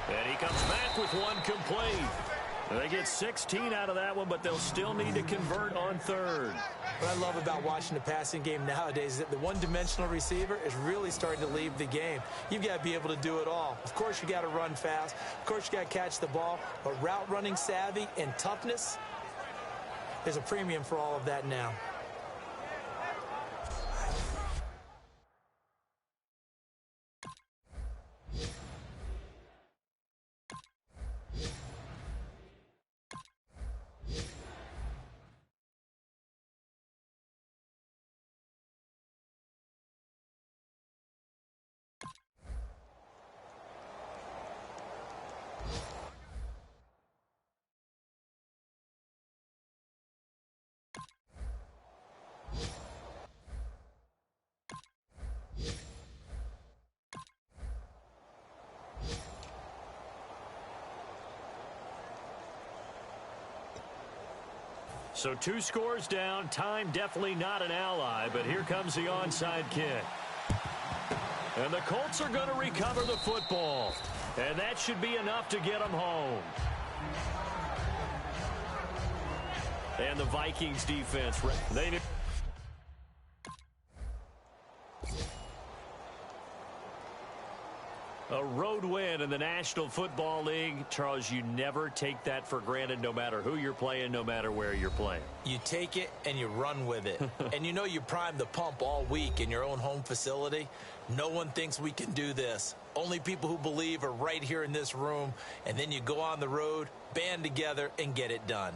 And he comes back with one complete. They get 16 out of that one, but they'll still need to convert on third. What I love about watching the passing game nowadays is that the one-dimensional receiver is really starting to leave the game. You've got to be able to do it all. Of course, you got to run fast. Of course, you got to catch the ball. But route running savvy and toughness, there's a premium for all of that now. So 2 scores down. Time definitely not an ally, but here comes the onside kick. And the Colts are going to recover the football. And that should be enough to get them home. And the Vikings defense, they knew. A road win in the National Football League. Charles, you never take that for granted no matter who you're playing, no matter where you're playing. You take it and you run with it. And you know you primed the pump all week in your own home facility. No one thinks we can do this. Only people who believe are right here in this room. And then you go on the road, band together, and get it done.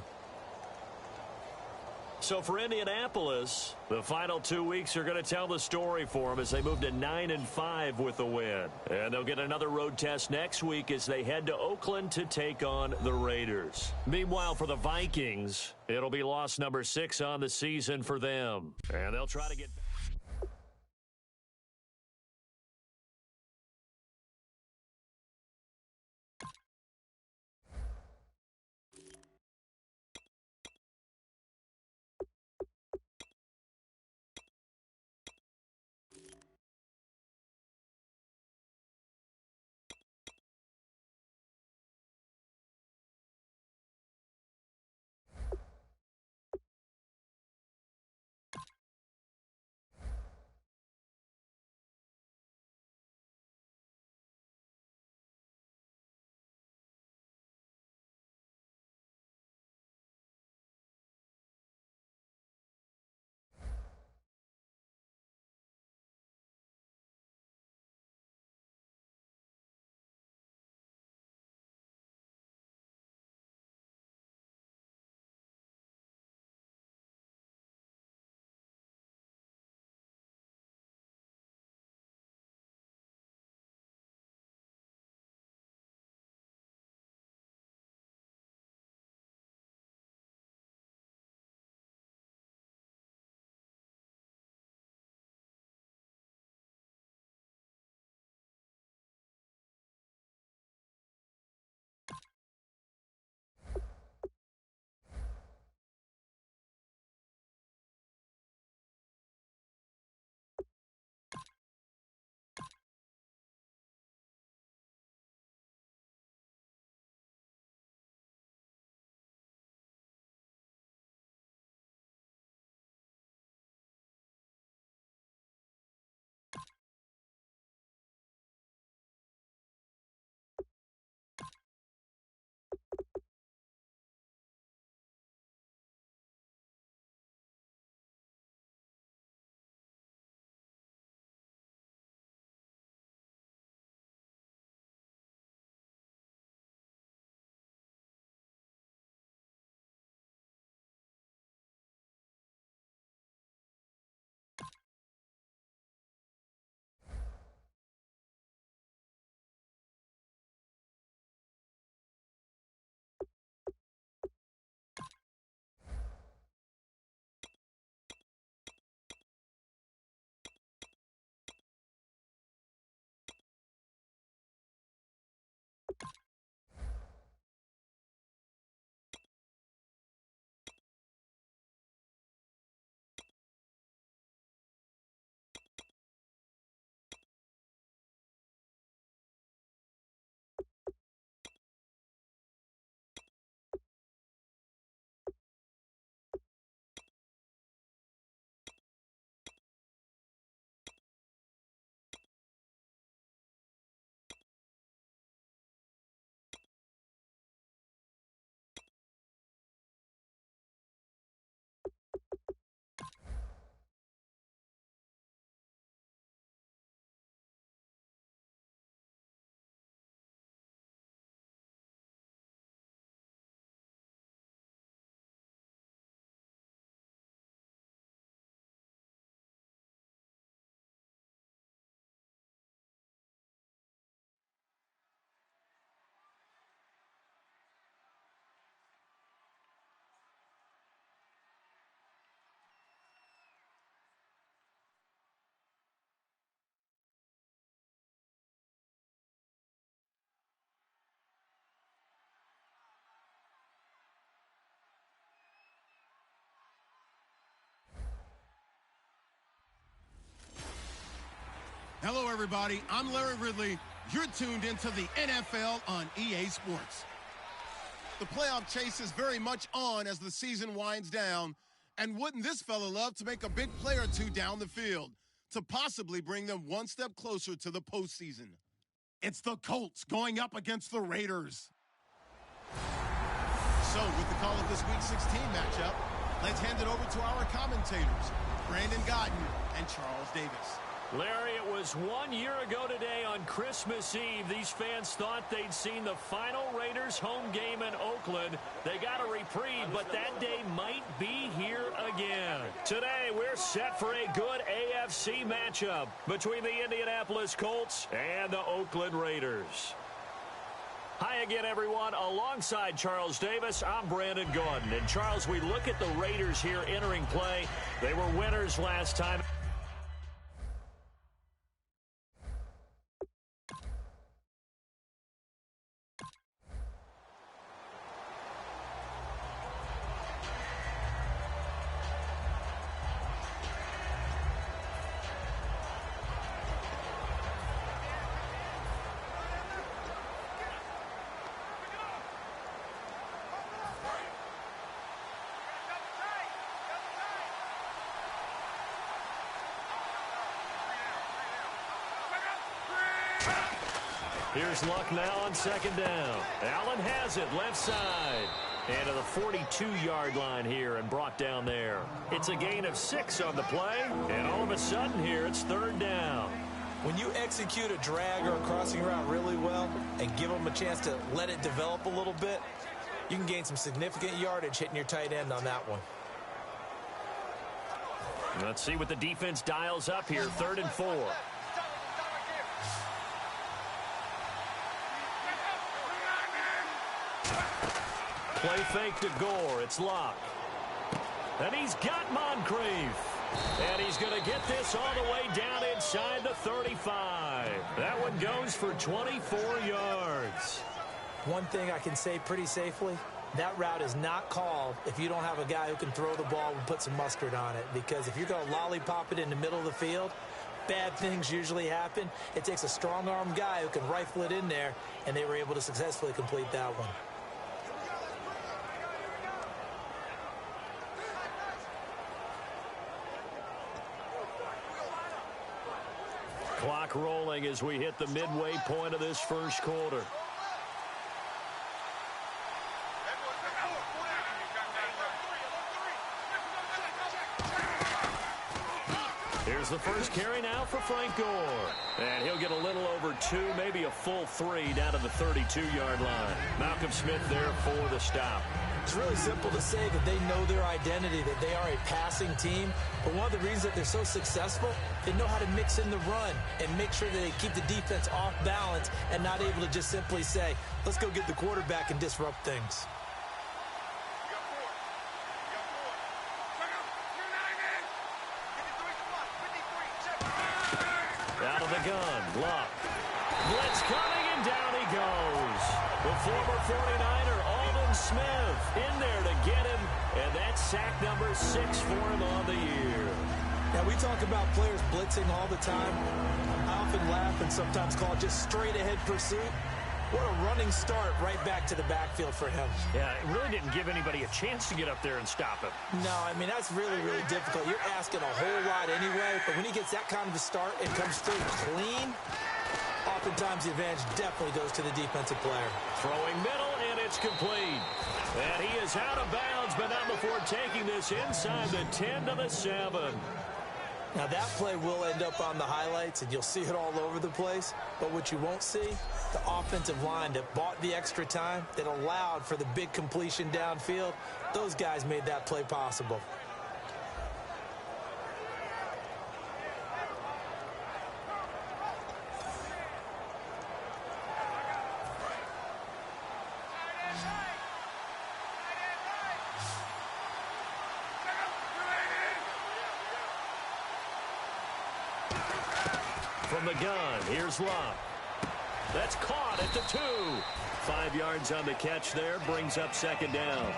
So for Indianapolis, the final 2 weeks are going to tell the story for them as they move to 9-5 with the win. And they'll get another road test next week as they head to Oakland to take on the Raiders. Meanwhile, for the Vikings, it'll be loss number 6 on the season for them. And they'll try to get everybody. I'm Larry Ridley. You're tuned into the NFL on EA Sports. The playoff chase is very much on as the season winds down. And wouldn't this fella love to make a big play or two down the field to possibly bring them one step closer to the postseason? It's the Colts going up against the Raiders. So with the call of this Week 16 matchup, let's hand it over to our commentators, Brandon Godden and Charles Davis. Larry, it was 1 year ago today on Christmas Eve. These fans thought they'd seen the final Raiders home game in Oakland. They got a reprieve, but that day might be here again. Today, we're set for a good AFC matchup between the Indianapolis Colts and the Oakland Raiders. Hi again, everyone. Alongside Charles Davis, I'm Brandon Gaudin. And Charles, we look at the Raiders here entering play. They were winners last time. Here's Luck now on second down. Allen has it left side. And to the 42-yard line here and brought down there. It's a gain of 6 on the play. And all of a sudden here, it's third down. When you execute a drag or a crossing route really well and give them a chance to let it develop a little bit, you can gain some significant yardage hitting your tight end on that one. Let's see what the defense dials up here. 3rd and 4. Play fake to Gore. It's Locke. And he's got Moncrief. And he's going to get this all the way down inside the 35. That one goes for 24 yards. One thing I can say pretty safely, that route is not called if you don't have a guy who can throw the ball and put some mustard on it. Because if you're going to lollipop it in the middle of the field, bad things usually happen. It takes a strong-arm guy who can rifle it in there, and they were able to successfully complete that one. Clock rolling as we hit the midway point of this first quarter. Here's the first carry now for Frank Gore. And he'll get a little over 2, maybe a full 3 down to the 32-yard line. Malcolm Smith there for the stop. It's really simple to say that they know their identity, that they are a passing team. But one of the reasons that they're so successful, they know how to mix in the run and make sure that they keep the defense off balance and not able to just simply say, let's go get the quarterback and disrupt things. Out of the gun, Luck. Blitz coming, and down he goes. The former 49er, Aldon Smith, in there to get him. And that's sack number 6 for him on the year. Now, we talk about players blitzing all the time. I often laugh and sometimes call it just straight-ahead pursuit. What a running start right back to the backfield for him. Yeah, it really didn't give anybody a chance to get up there and stop him. No, I mean, that's really, really difficult. You're asking a whole lot anyway, but when he gets that kind of a start and comes through clean, oftentimes the advantage definitely goes to the defensive player. Throwing middle, and it's complete. And he is out of bounds, but not before taking this inside the 10 to the 7. Now, that play will end up on the highlights, and you'll see it all over the place. But what you won't see, the offensive line that bought the extra time, that allowed for the big completion downfield, those guys made that play possible. From the gun, here's Locke. That's caught at the 2. 5 yards on the catch there, brings up second down.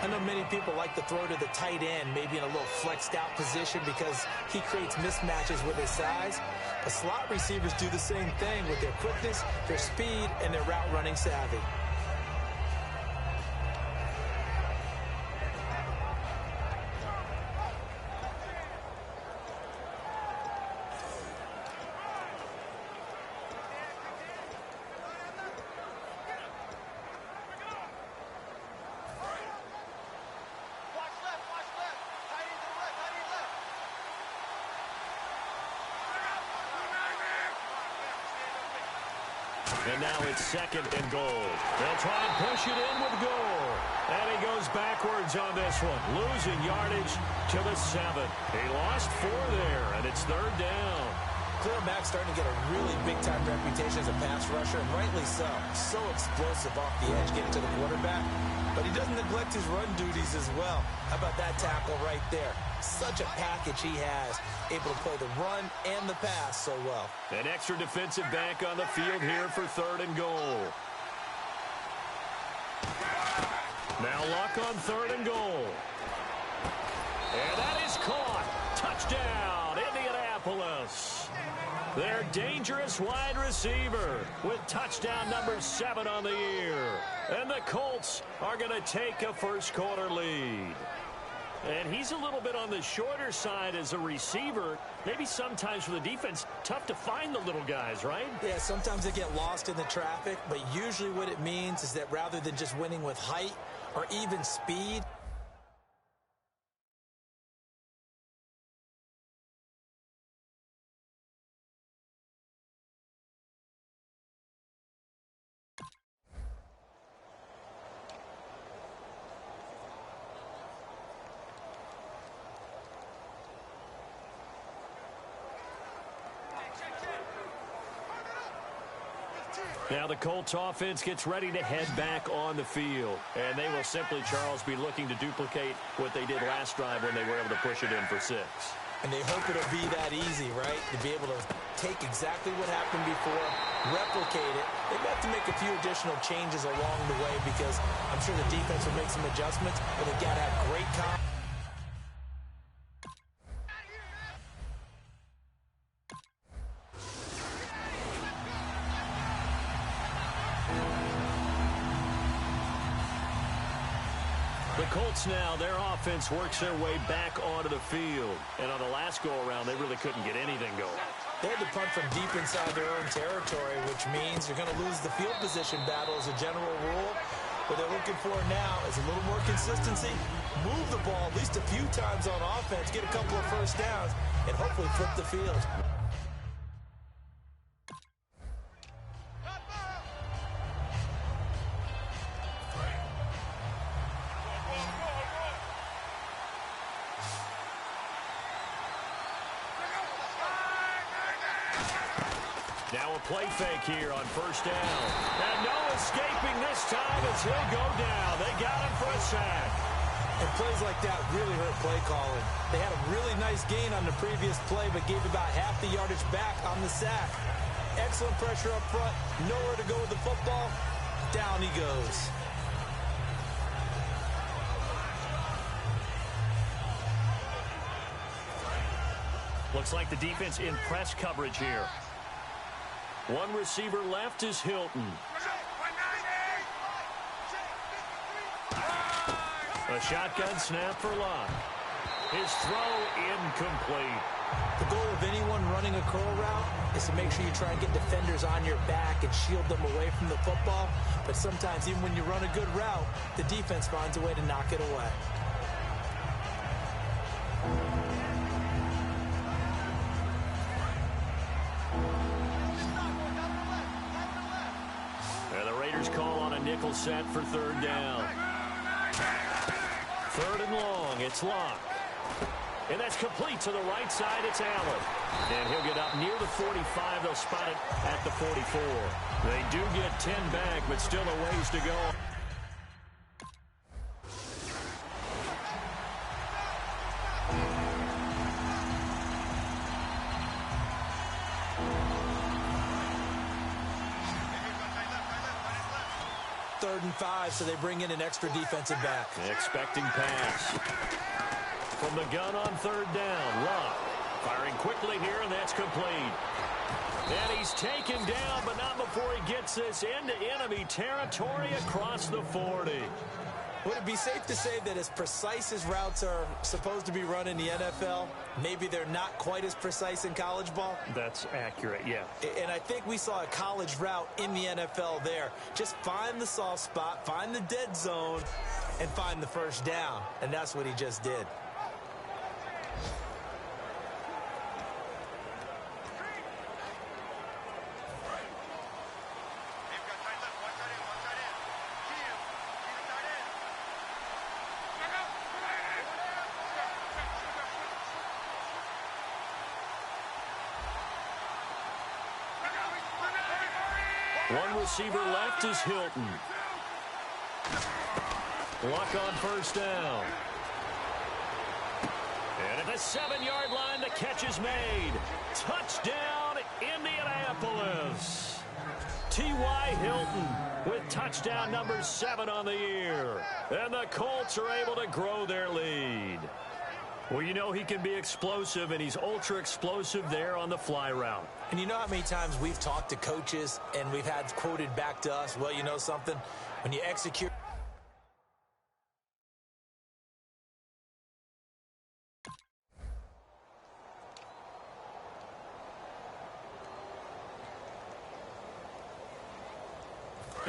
I know many people like to throw to the tight end, maybe in a little flexed out position because he creates mismatches with his size. But slot receivers do the same thing with their quickness, their speed, and their route running savvy. And now it's 2nd and goal. They'll try and push it in with goal. And he goes backwards on this one, losing yardage to the 7. He lost 4 there, and it's 3rd down. Khalil Mack's starting to get a really big-time reputation as a pass rusher, and rightly so. So explosive off the edge getting to the quarterback. But he doesn't neglect his run duties as well. How about that tackle right there? Such a package he has, able to play the run and the pass so well. An extra defensive back on the field here for 3rd and goal. Now Luck on 3rd and goal. And that is caught. Touchdown, Indianapolis. Their dangerous wide receiver with touchdown number 7 on the year. And the Colts are going to take a first-quarter lead. And he's a little bit on the shorter side as a receiver. Maybe sometimes for the defense, tough to find the little guys, right? Yeah, sometimes they get lost in the traffic, but usually what it means is that rather than just winning with height or even speed, now the Colts offense gets ready to head back on the field. And they will simply, Charles, be looking to duplicate what they did last drive when they were able to push it in for 6. and they hope it'll be that easy, right? To be able to take exactly what happened before, replicate it. They have to make a few additional changes along the way because I'm sure the defense will make some adjustments, but they've got to have great confidence. The Colts now, their offense works their way back onto the field. And on the last go-around, they really couldn't get anything going. They had to punt from deep inside their own territory, which means you're going to lose the field position battle as a general rule. What they're looking for now is a little more consistency, move the ball at least a few times on offense, get a couple of first downs, and hopefully flip the field. Now a play fake here on first down. And no escaping this time as he'll go down. They got him for a sack. And plays like that really hurt play calling. They had a really nice gain on the previous play, but gave about half the yardage back on the sack. Excellent pressure up front. Nowhere to go with the football. Down he goes. Looks like the defense in press coverage here. One receiver left is Hilton. A shotgun snap for Luck. His throw incomplete. The goal of anyone running a curl route is to make sure you try and get defenders on your back and shield them away from the football. But sometimes even when you run a good route, the defense finds a way to knock it away. Call on a nickel set for third down. Third and long, it's Luck. And that's complete to the right side, it's Allen. And he'll get up near the 45, they'll spot it at the 44. They do get 10 back, but still a ways to go. 3rd and 5, so they bring in an extra defensive back. Expecting pass. From the gun on 3rd down, Love firing quickly here, and that's complete. And he's taken down, but not before he gets this into enemy territory across the 40. Would it be safe to say that as precise as routes are supposed to be run in the NFL, maybe they're not quite as precise in college ball? That's accurate, yeah. And I think we saw a college route in the NFL there. Just find the soft spot, find the dead zone, and find the first down. And that's what he just did. One receiver left is Hilton. Luck on 1st down. And at the 7-yard line, the catch is made. Touchdown, Indianapolis. T.Y. Hilton with touchdown number 7 on the year. And the Colts are able to grow their lead. Well, you know he can be explosive, and he's ultra-explosive there on the fly route. And you know how many times we've talked to coaches and we've had quoted back to us, well, you know something? When you execute...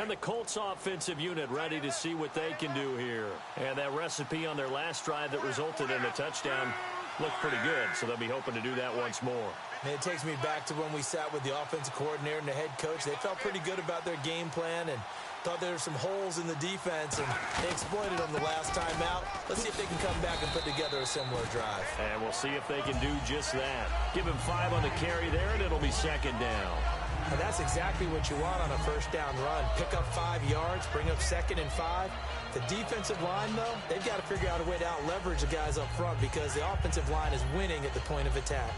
And the Colts offensive unit ready to see what they can do here. And that recipe on their last drive that resulted in a touchdown looked pretty good, so they'll be hoping to do that once more. And it takes me back to when we sat with the offensive coordinator and the head coach. They felt pretty good about their game plan and thought there were some holes in the defense, and they exploited them the last time out. Let's see if they can come back and put together a similar drive. And we'll see if they can do just that. Give him 5 on the carry there, and it'll be 2nd down. And that's exactly what you want on a 1st down run. Pick up 5 yards, bring up 2nd and 5. The defensive line, though, they've got to figure out a way to out-leverage the guys up front because the offensive line is winning at the point of attack.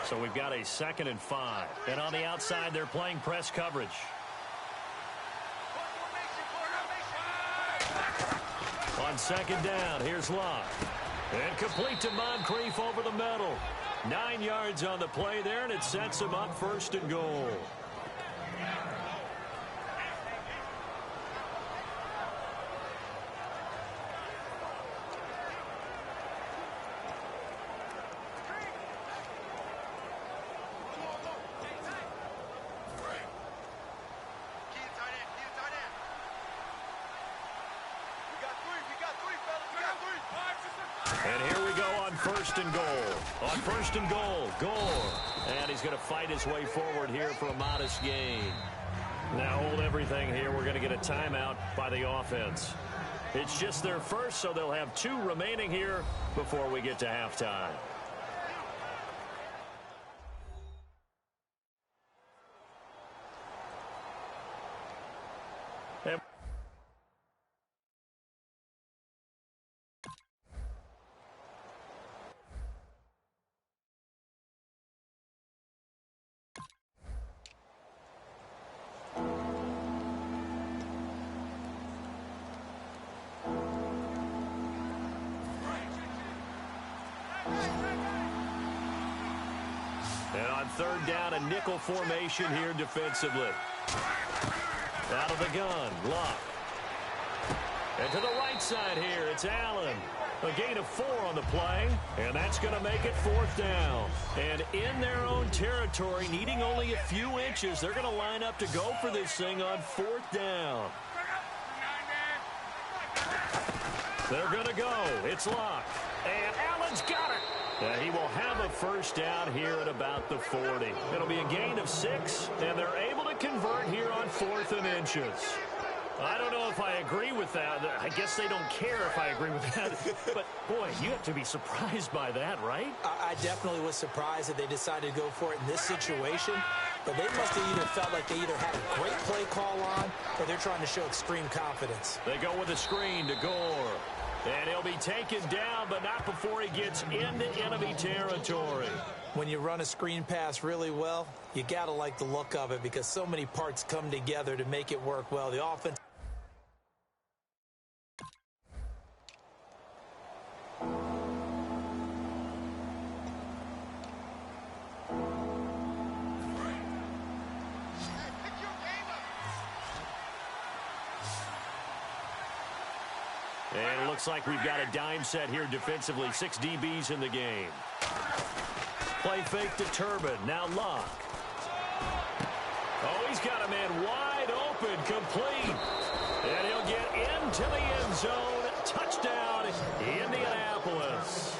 So we've got a 2nd and 5. And on the outside, they're playing press coverage. On 2nd down, here's Locke. And complete to Moncrief over the middle. 9 yards on the play there, and it sets him up 1st and goal. And here we go on 1st and goal. On 1st and goal, Gore. And he's going to fight his way forward here for a modest gain. Now hold everything here. We're going to get a timeout by the offense. It's just their first, so they'll have 2 remaining here before we get to halftime. And on 3rd down, a nickel formation here defensively. Out of the gun, Locke. And to the right side here, it's Allen. A gain of 4 on the play, and that's going to make it 4th down. And in their own territory, needing only a few inches, they're going to line up to go for this thing on 4th down. They're going to go. It's Locke. And Allen's got it. He will have a 1st down here at about the 40. It'll be a gain of 6, and they're able to convert here on 4th and inches. I don't know if I agree with that. I guess they don't care if I agree with that. But, boy, you have to be surprised by that, right? I definitely was surprised that they decided to go for it in this situation. but they must have either felt like they either had a great play call on or they're trying to show extreme confidence. They go with a screen to Gore. And he'll be taken down, but not before he gets into enemy territory. When you run a screen pass really well, you got to like the look of it because so many parts come together to make it work well. The offense. And it looks like we've got a dime set here defensively. 6 DBs in the game. Play fake to Turbin. Now Luck. Oh, he's got a man wide open, complete. And he'll get into the end zone. Touchdown, Indianapolis.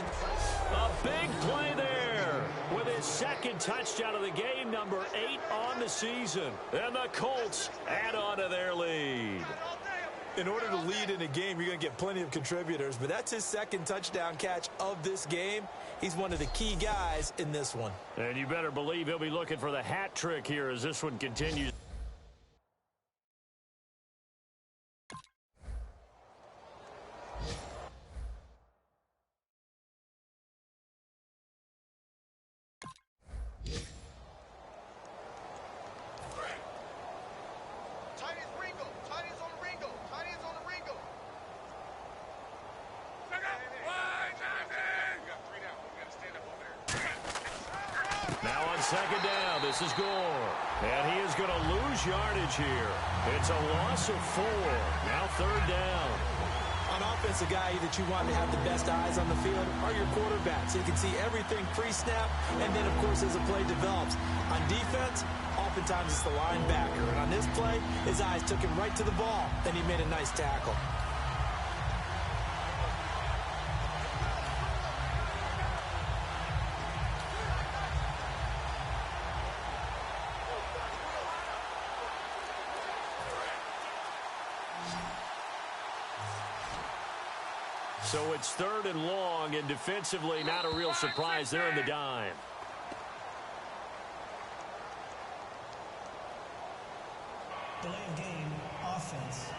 A big play there with his second touchdown of the game, number 8 on the season. And the Colts add on to their lead. In order to lead in a game, you're going to get plenty of contributors, but that's his second touchdown catch of this game. He's one of the key guys in this one. And you better believe he'll be looking for the hat trick here as this one continues. Second down, this is Gore. And he is going to lose yardage here. It's a loss of 4. Now third down. On offense, a guy that you want to have the best eyes on the field are your quarterbacks. So you can see everything pre-snap, and then, of course, as the play develops. On defense, oftentimes it's the linebacker. And on this play, his eyes took him right to the ball, and he made a nice tackle. So it's third and long, and defensively, not a real surprise there in the dime. Delay of game, offense.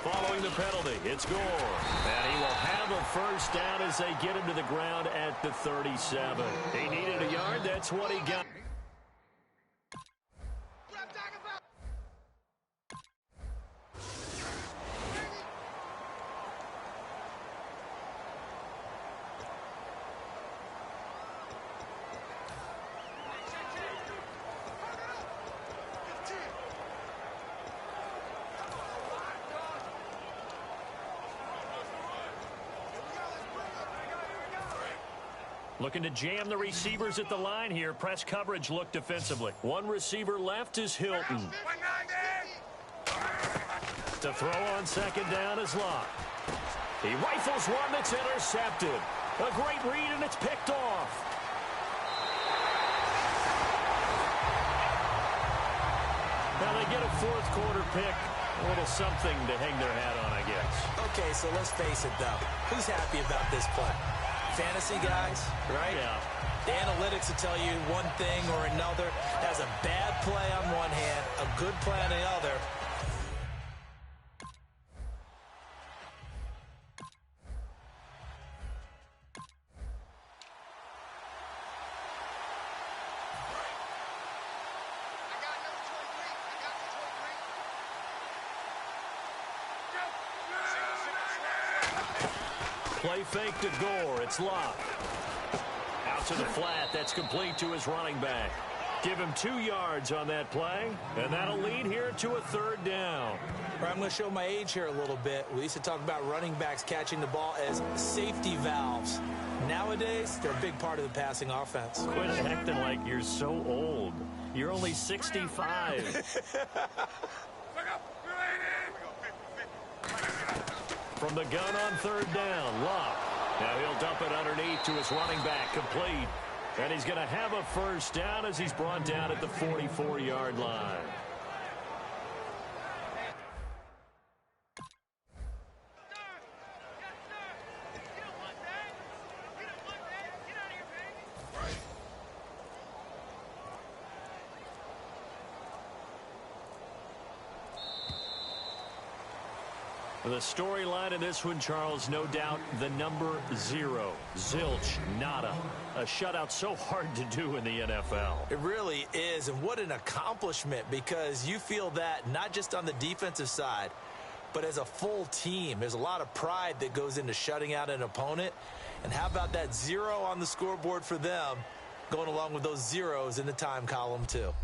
Following the penalty, it's Gore. And he will have a first down as they get him to the ground at the 37. He needed a yard. That's what he got. Looking to jam the receivers at the line here. Press coverage look defensively. One receiver left is Hilton. To throw on second down is Locke. He rifles one that's intercepted. A great read, and it's picked off. Now they get a fourth quarter pick. A little something to hang their hat on, I guess. Okay, so let's face it, though. Who's happy about this play? Fantasy guys, right? Yeah. The analytics will tell you one thing or another. That's a bad play on one hand, a good play on the other. Play fake to Gore. It's Locke. Out to the flat. That's complete to his running back. Give him 2 yards on that play, and that'll lead here to a 3rd down. I'm going to show my age here a little bit. We used to talk about running backs catching the ball as safety valves. Nowadays, they're a big part of the passing offense. Quit acting like you're so old. You're only 65. From the gun on 3rd down, Love. Now he'll dump it underneath to his running back, complete. And he's going to have a 1st down as he's brought down at the 44-yard line. The storyline in this one, Charles, no doubt the number 0. Zilch, nada. A shutout so hard to do in the NFL. It really is, and what an accomplishment, because you feel that not just on the defensive side, but as a full team. There's a lot of pride that goes into shutting out an opponent. And how about that 0 on the scoreboard for them, going along with those zeros in the time column, too.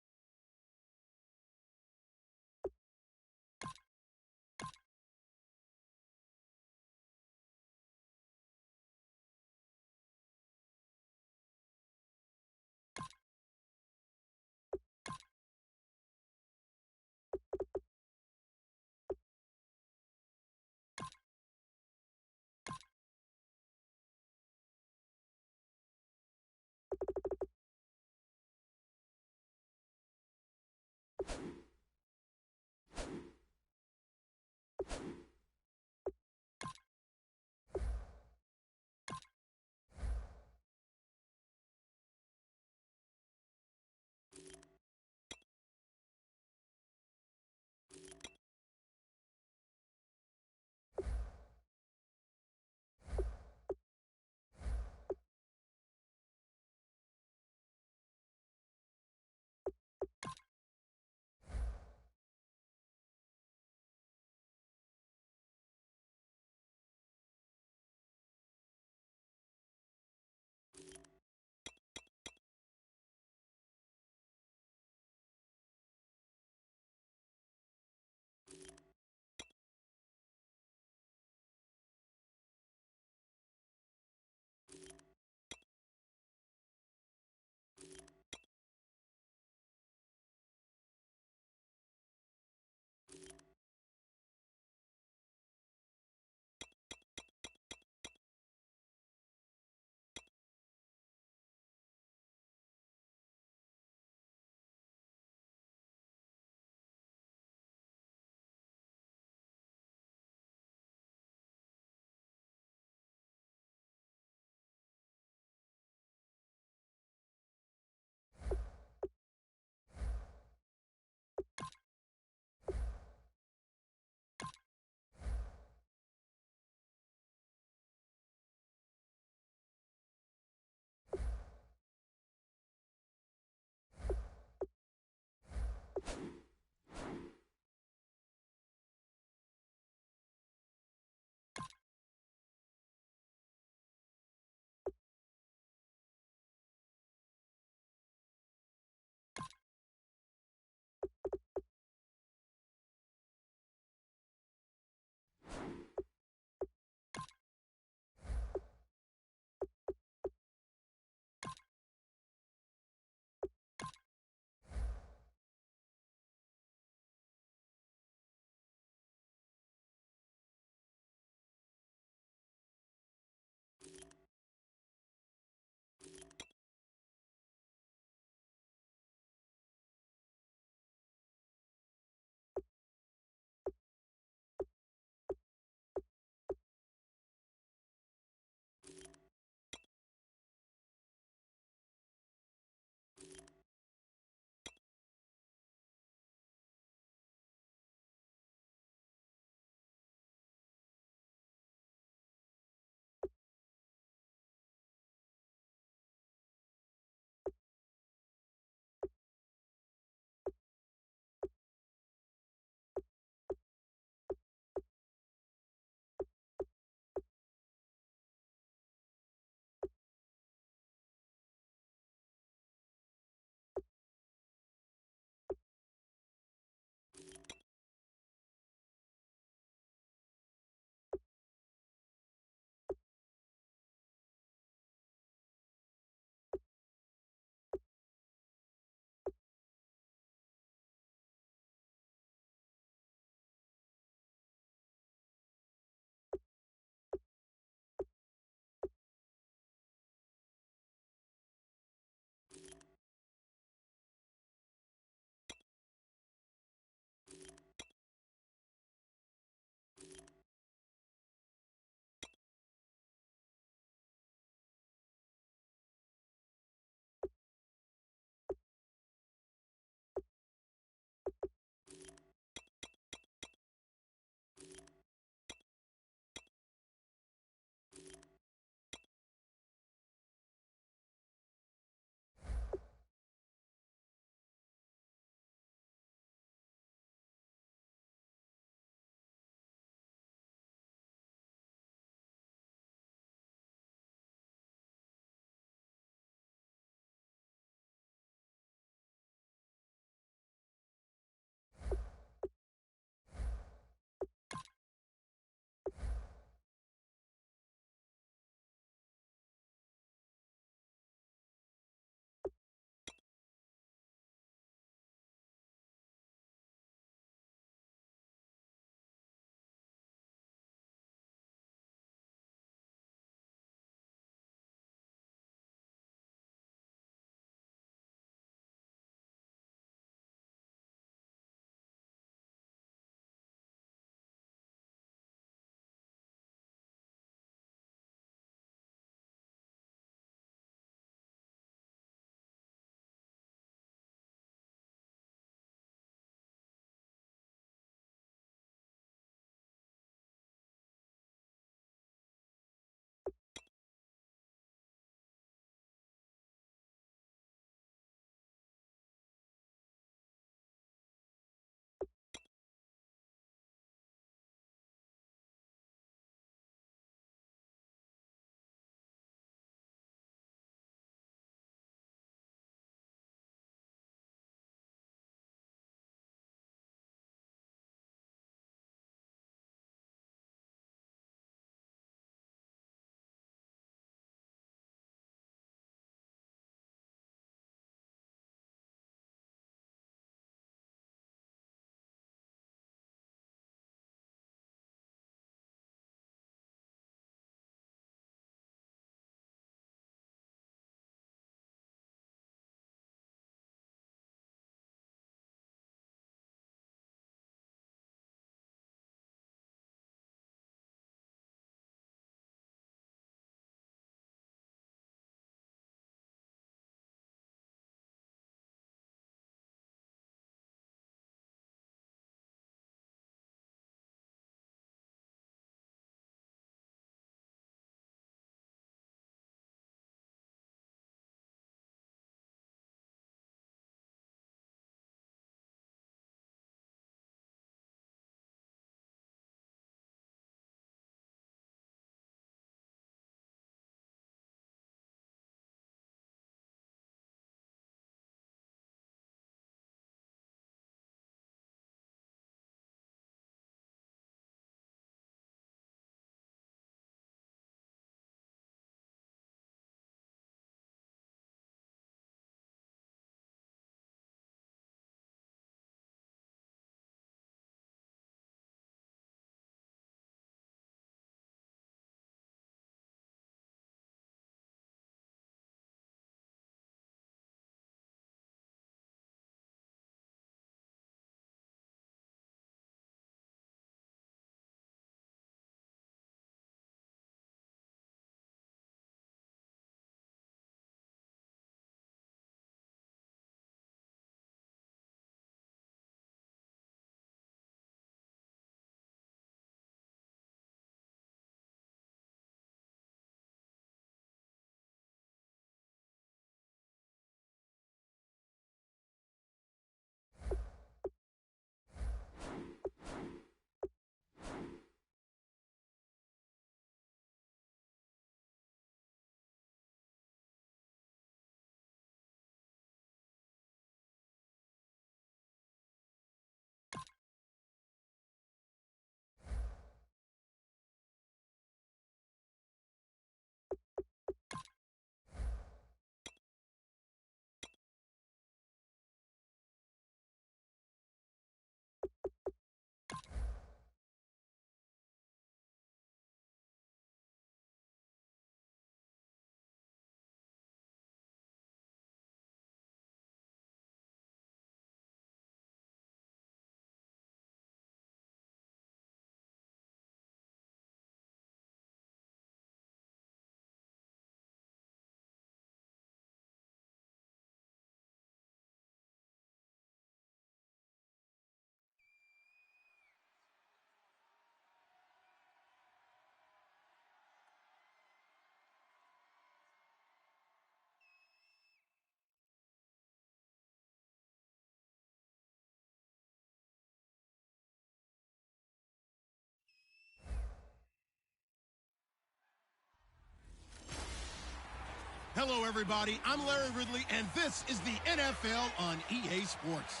Hello, everybody. I'm Larry Ridley, and this is the NFL on EA Sports.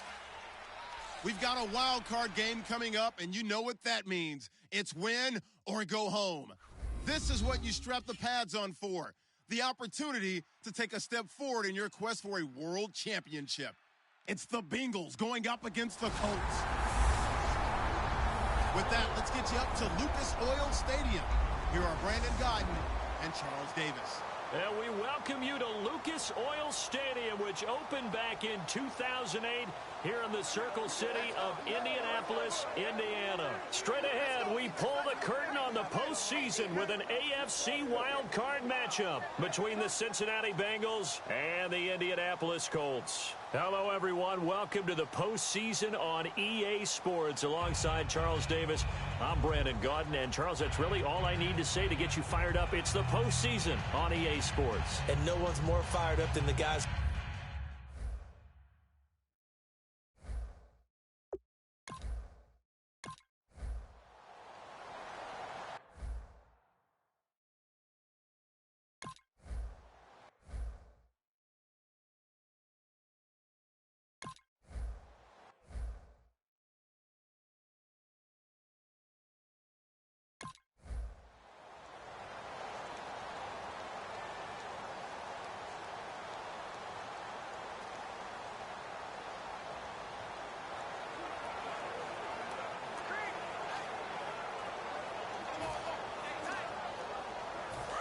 We've got a wild card game coming up, and you know what that means. It's win or go home. This is what you strap the pads on for. The opportunity to take a step forward in your quest for a world championship. It's the Bengals going up against the Colts. With that, let's get you up to Lucas Oil Stadium. Here are Brandon Gaudin and Charles Davis. And we welcome you to Lucas Oil Stadium, which opened back in 2008 here in the Circle City of Indianapolis, Indiana. Straight ahead, we pull the curtain on the postseason with an AFC wildcard matchup between the Cincinnati Bengals and the Indianapolis Colts. Hello, everyone. Welcome to the postseason on EA Sports. Alongside Charles Davis, I'm Brandon Gaudin. And, Charles, that's really all I need to say to get you fired up. It's the postseason on EA Sports. And no one's more fired up than the guys.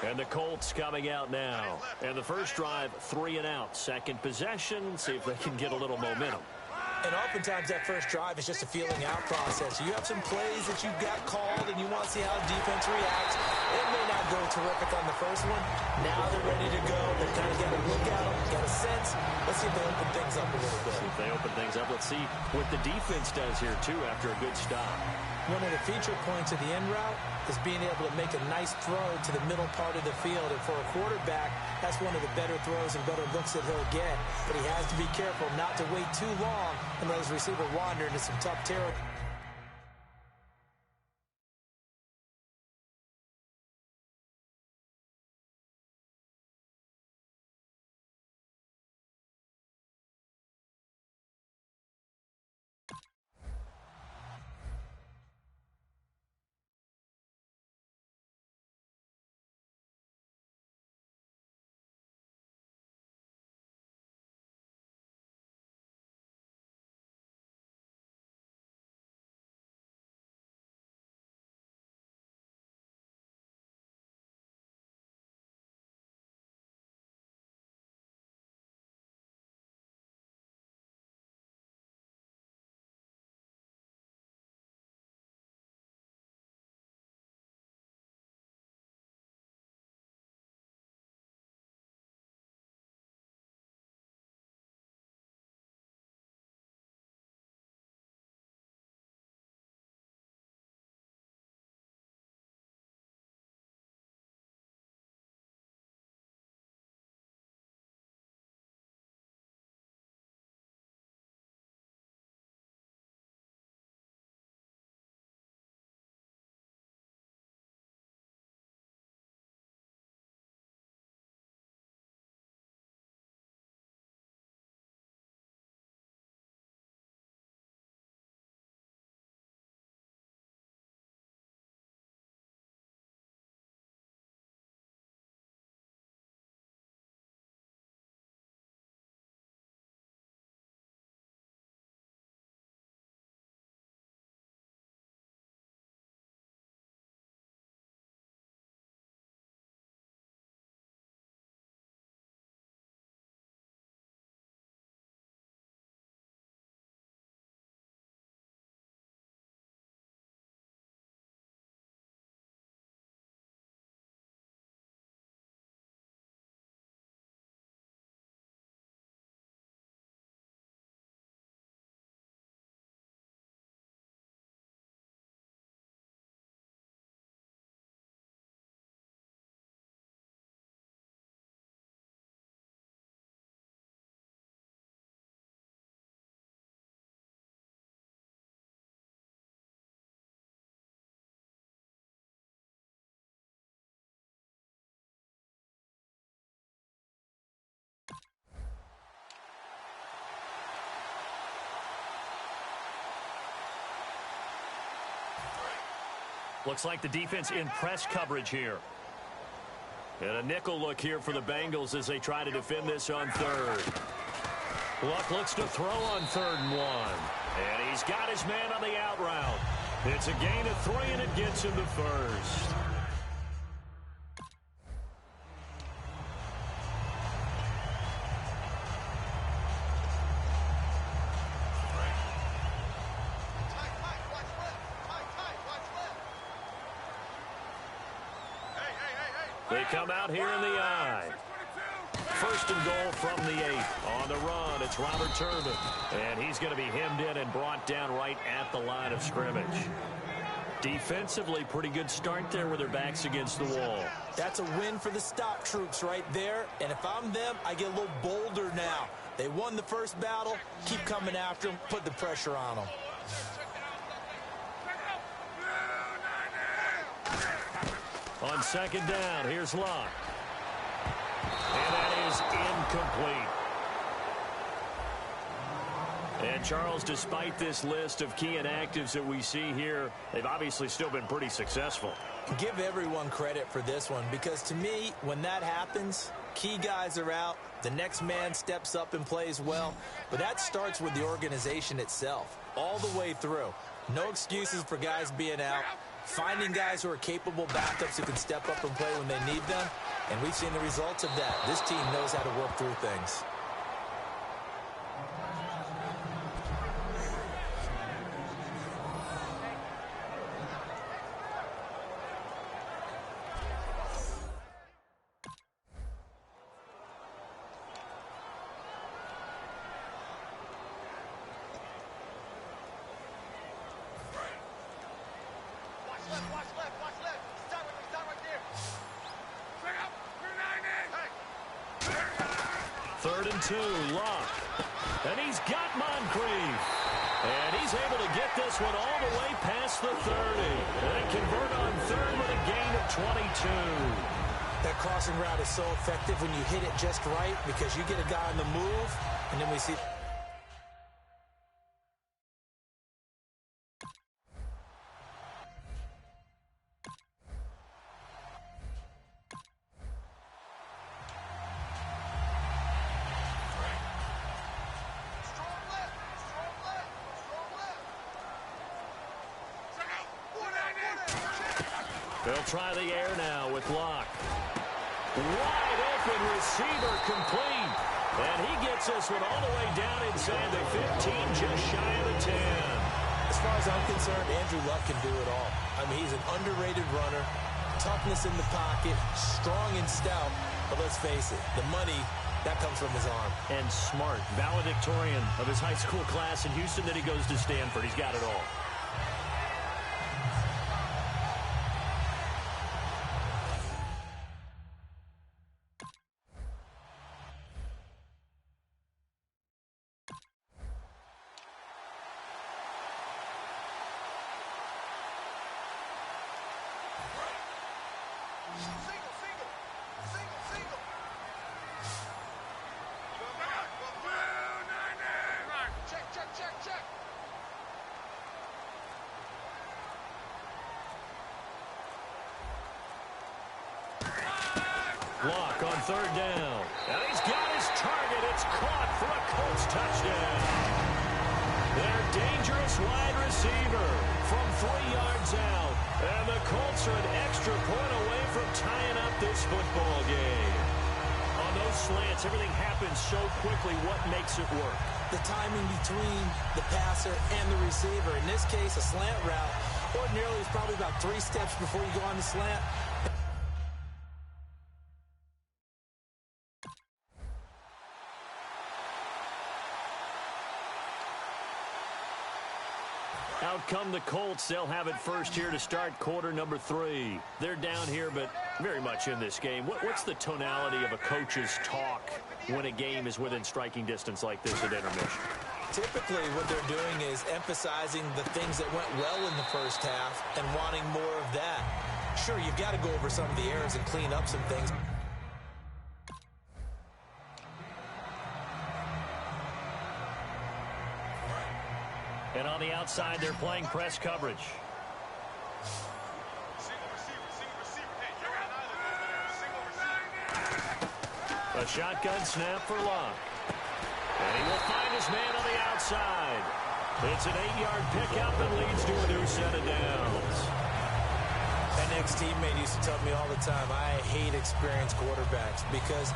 And the Colts coming out now. And the first drive, 3 and out. Second possession, see if they can get a little momentum. And oftentimes that first drive is just a feeling out process. You have some plays that you've got called and you want to see how the defense reacts. It may not go terrific on the first one. Now they're ready to go. They've kind of got a look at them, got a sense. Let's see if they open things up a little bit. See if they open things up. Let's see what the defense does here, too, after a good stop. One of the feature points of the end route is being able to make a nice throw to the middle part of the field. And for a quarterback, that's one of the better throws and better looks that he'll get. But he has to be careful not to wait too long and let his receiver wander into some tough territory. Looks like the defense in press coverage here. And a nickel look here for the Bengals as they try to defend this on third. Luck looks to throw on 3rd and 1. And he's got his man on the out route. It's a gain of 3, and it gets him to first. They come out here in the I. 1st and goal from the 8. On the run, it's Robert Turbin. And he's going to be hemmed in and brought down right at the line of scrimmage. Defensively, pretty good start there with their backs against the wall. That's a win for the stop troops right there. And if I'm them, I get a little bolder now. They won the first battle. Keep coming after them. Put the pressure on them. On 2nd down, here's Luck. And that is incomplete. And Charles, despite this list of key inactives that we see here, they've obviously still been pretty successful. Give everyone credit for this one, because to me, when that happens, key guys are out, the next man steps up and plays well, but that starts with the organization itself, all the way through. No excuses for guys being out, finding guys who are capable backups who can step up and play when they need them, and we've seen the results of that. This team knows how to work through things. Luck. And he's got Moncrief. And he's able to get this one all the way past the 30. And convert on 3rd with a gain of 22. That crossing route is so effective when you hit it just right, because you get a guy on the move, and then we see... They'll try the air now with Luck. Wide open receiver complete. And he gets this one all the way down inside the 15, just shy of the 10. As far as I'm concerned, Andrew Luck can do it all. I mean, he's an underrated runner, toughness in the pocket, strong and stout. But let's face it, the money, that comes from his arm. And smart, valedictorian of his high school class in Houston. Then he goes to Stanford. He's got it all. Luck on 3rd down. And he's got his target. It's caught for a Colts touchdown. Their dangerous wide receiver from 3 yards out. And the Colts are an extra point away from tying up this football game. On those slants, everything happens so quickly. What makes it work? The timing between the passer and the receiver. In this case, a slant route. Ordinarily, it's probably about 3 steps before you go on the slant. Out come the Colts. They'll have it first here to start quarter number 3. They're down here, but very much in this game. What's the tonality of a coach's talk when a game is within striking distance like this at intermission? Typically, what they're doing is emphasizing the things that went well in the first half and wanting more of that. Sure, you've got to go over some of the errors and clean up some things. And on the outside, they're playing press coverage. A shotgun snap for Luck. And he will find his man on the outside. It's an 8-yard pickup and leads to a new set of downs. An ex-teammate used to tell me all the time, I hate experienced quarterbacks because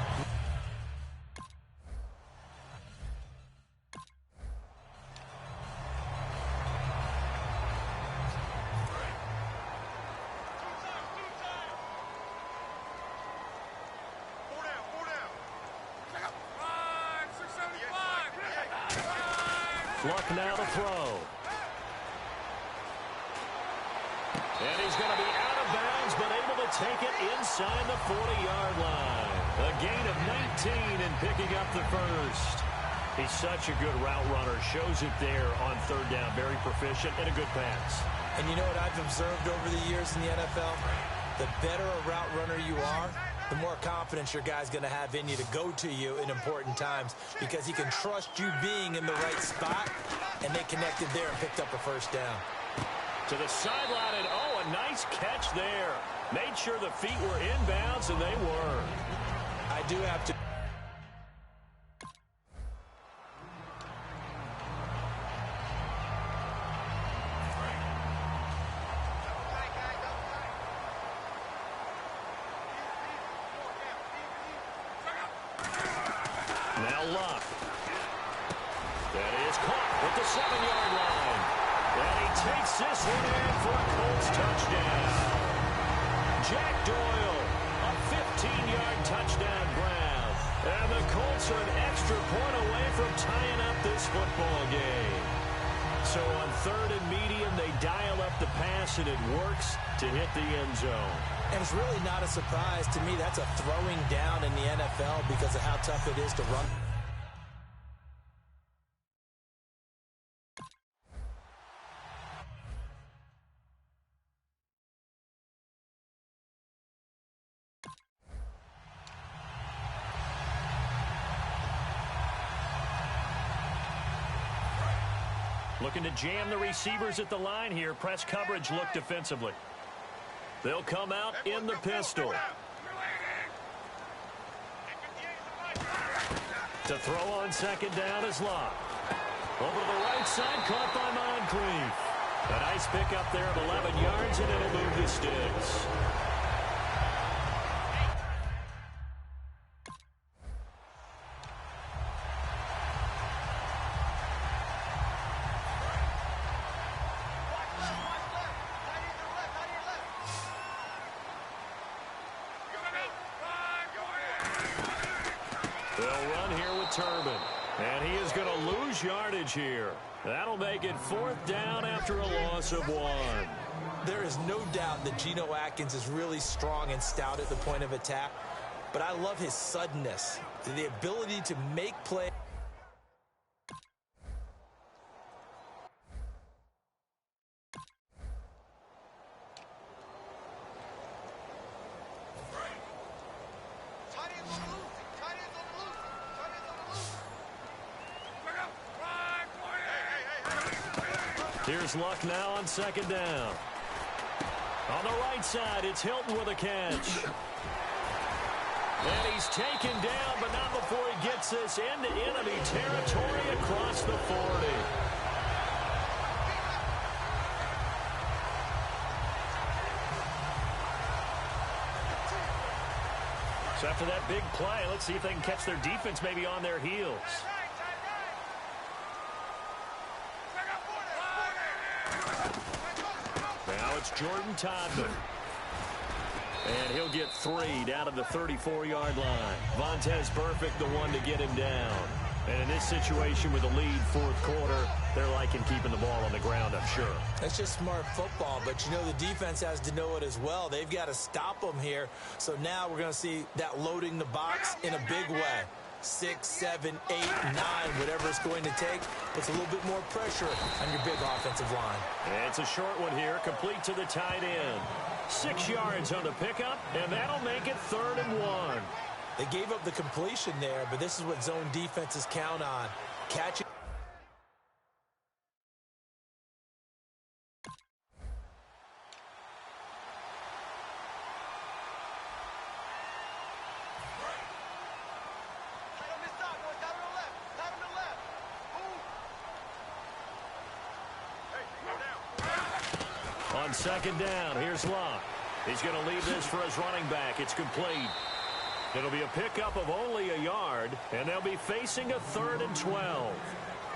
Luck now to throw. And he's going to be out of bounds, but able to take it inside the 40-yard line. A gain of 19 and picking up the first. He's such a good route runner. Shows it there on third down. Very proficient and a good pass. And you know what I've observed over the years in the NFL? The better a route runner you are, the more confidence your guy's going to have in you to go to you in important times because he can trust you being in the right spot, and they connected there and picked up a first down. To the sideline, and oh, a nice catch there. Made sure the feet were inbounds, and they were. I do have to. Now Luck. That is caught at the 7-yard line. And he takes this one in for a Colts touchdown. Jack Doyle, a 15-yard touchdown grab. And the Colts are an extra point away from tying up this football game. So on third and medium, they dial up the pass, and it works to hit the end zone. And it's really not a surprise to me. That's a throwing down in the NFL because of how tough it is to run. Looking to jam the receivers at the line here. Press coverage look defensively. They'll come out in the pistol. To throw on second down is Luck. Over to the right side, caught by Moncrief. A nice pickup there of 11 yards, and it'll move the sticks. They'll run here with Turbin. And he is going to lose yardage here. That'll make it 4th down after a loss of 1. There is no doubt that Geno Atkins is really strong and stout at the point of attack. But I love his suddenness, the ability to make plays. Here's Luck now on second down. On the right side, it's Hilton with a catch. And he's taken down, but not before he gets this into enemy territory across the 40. So after that big play, let's see if they can catch their defense maybe on their heels. Now it's Jordan Todman. And he'll get 3 down to the 34-yard line. Vontaze Burfict, the one to get him down. And in this situation with the lead 4th quarter, they're liking keeping the ball on the ground, I'm sure. That's just smart football, but you know the defense has to know it as well. They've got to stop them here. So now we're going to see that loading the box in a big way. 6, 7, 8, 9, whatever it's going to take. Puts a little bit more pressure on your big offensive line. And it's a short one here, complete to the tight end. 6 yards on the pickup, and that'll make it 3rd and 1. They gave up the completion there, but this is what zone defenses count on. Catching. second down. Here's Locke. He's going to leave this for his running back. It's complete. It'll be a pickup of only a yard, and they'll be facing a 3rd and 12.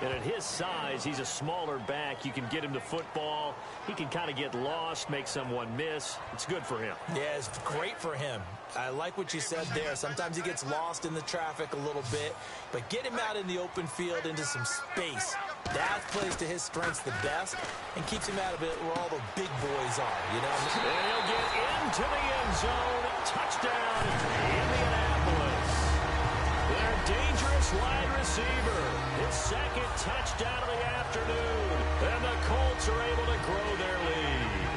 And at his size, he's a smaller back. You can get him the football. He can kind of get lost, make someone miss. It's good for him. Yeah, it's great for him. I like what you said there. Sometimes he gets lost in the traffic a little bit, but get him out in the open field into some space. That plays to his strengths the best and keeps him out of it where all the big boys are, you know? And he'll get into the end zone. Touchdown, Indianapolis. Their dangerous wide receiver. His second touchdown of the afternoon. And the Colts are able to grow their lead.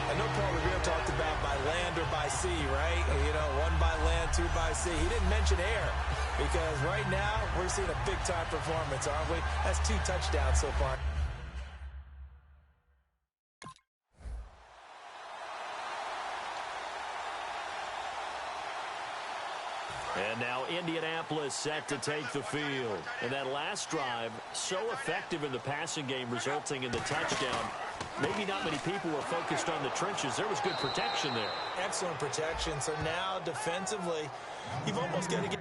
I know Paul Revere talked about by land or by sea, right? You know, 1 by land, 2 by sea. He didn't mention air because right now we're seeing a big-time performance, aren't we? That's 2 touchdowns so far. And now Indianapolis set to take the field. And that last drive, so effective in the passing game, resulting in the touchdown. Maybe not many people were focused on the trenches. There was good protection there. Excellent protection. So now defensively, you've almost got to get...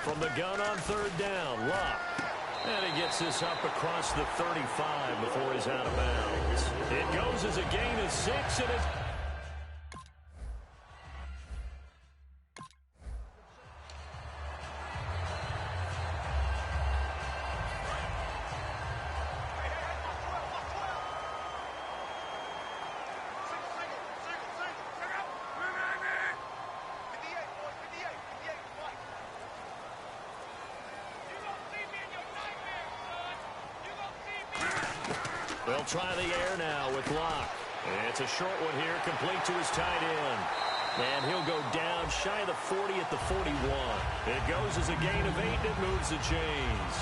From the gun on 3rd down, Locke. And he gets this up across the 35 before he's out of bounds. It goes as a gain of 6, and it's... They'll try the air now with Locke. And it's a short one here, complete to his tight end. And he'll go down shy of the 40 at the 41. It goes as a gain of 8, and it moves the chains.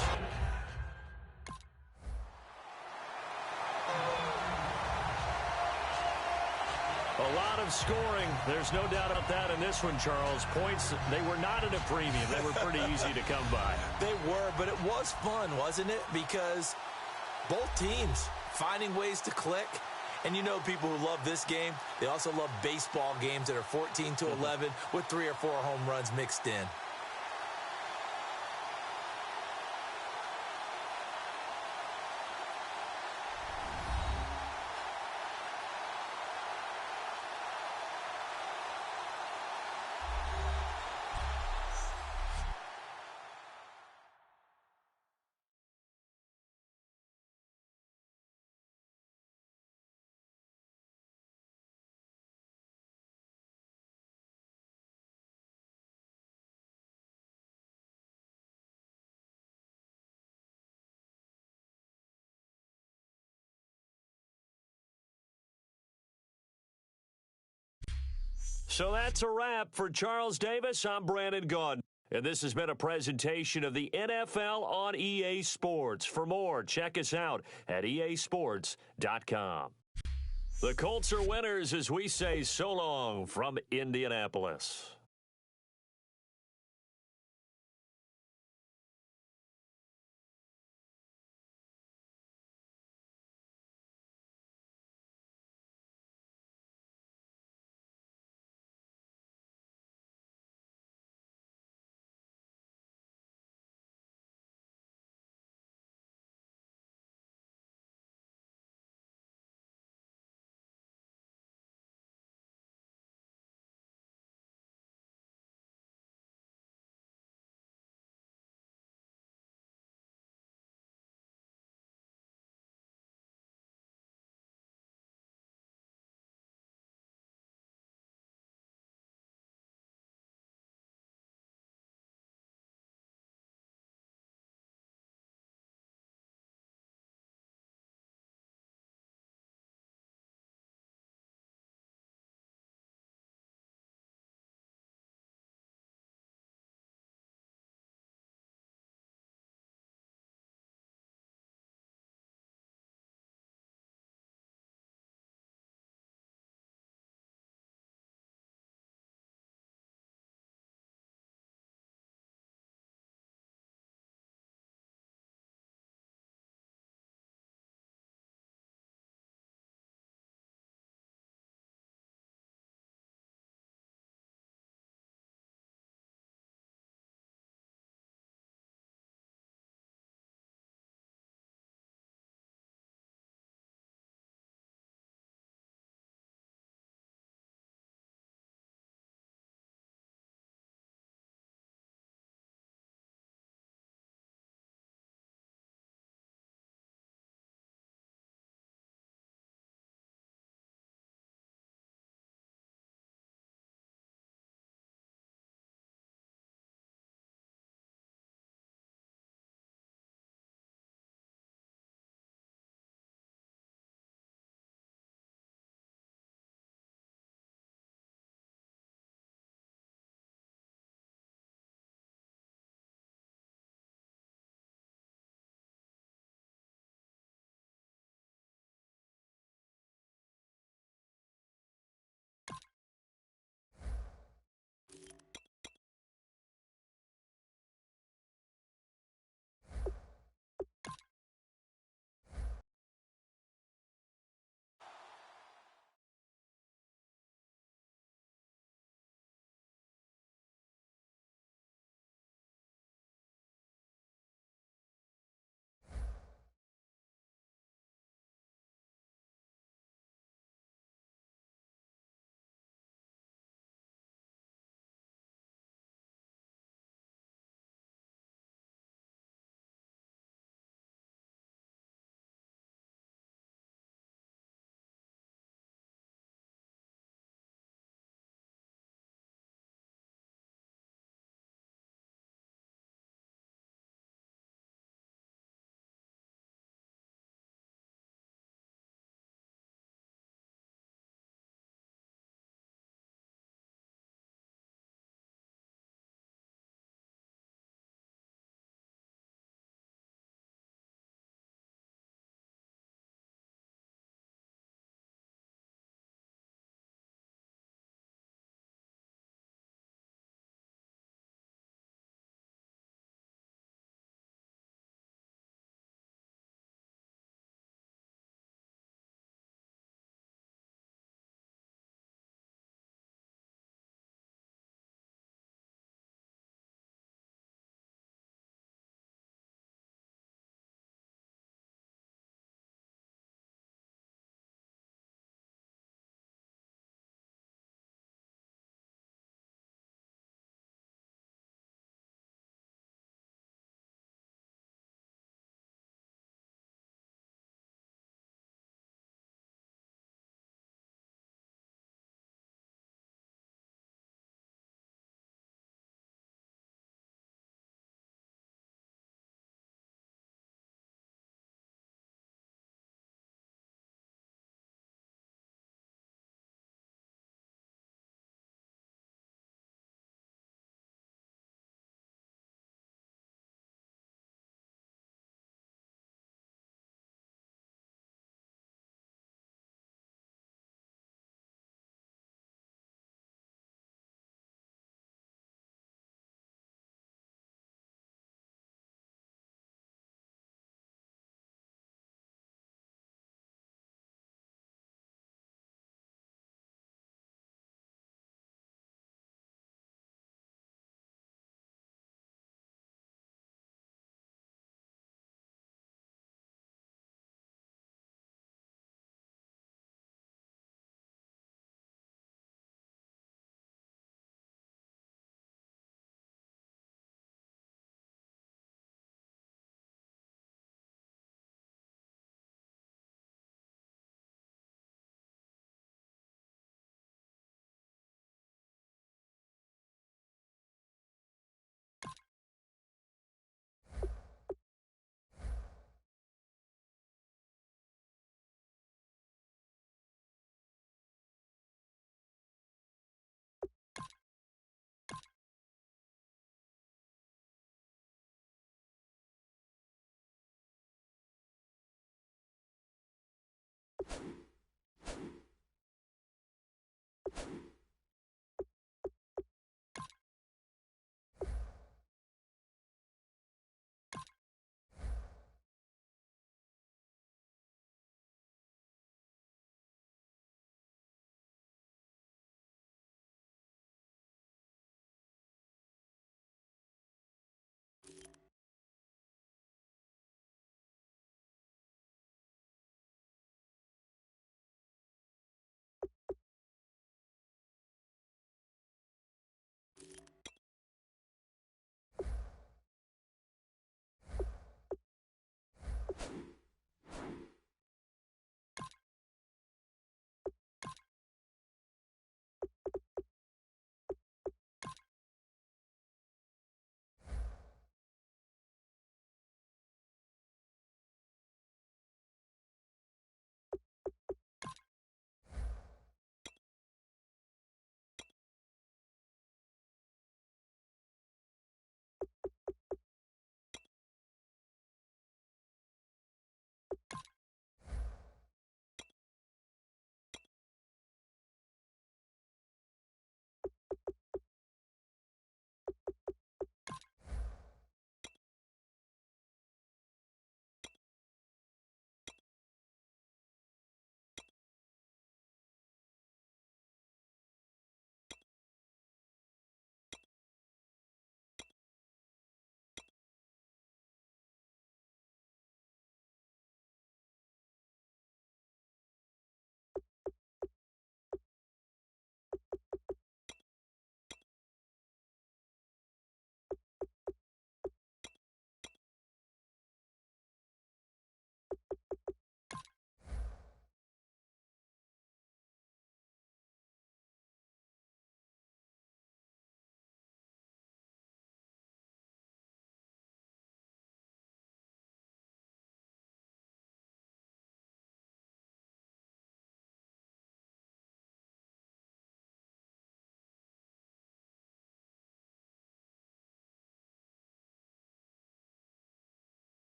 A lot of scoring. There's no doubt about that in this one, Charles. Points, they were not at a premium. They were pretty easy to come by. They were, but it was fun, wasn't it? Because both teams finding ways to click. And you know people who love this game, they also love baseball games that are 14-11 with 3 or 4 home runs mixed in. So that's a wrap for Charles Davis. I'm Brandon Gaudin. And this has been a presentation of the NFL on EA Sports. For more, check us out at easports.com. The Colts are winners as we say so long from Indianapolis.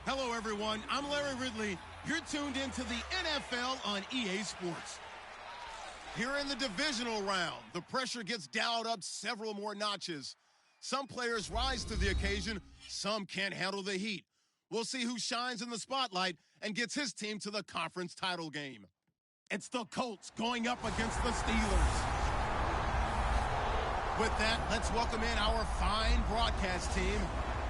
Hello, everyone. I'm Larry Ridley. You're tuned into the NFL on EA Sports. Here in the divisional round, the pressure gets dialed up several more notches. Some players rise to the occasion. Some can't handle the heat. We'll see who shines in the spotlight and gets his team to the conference title game. It's the Colts going up against the Steelers. With that, let's welcome in our fine broadcast team.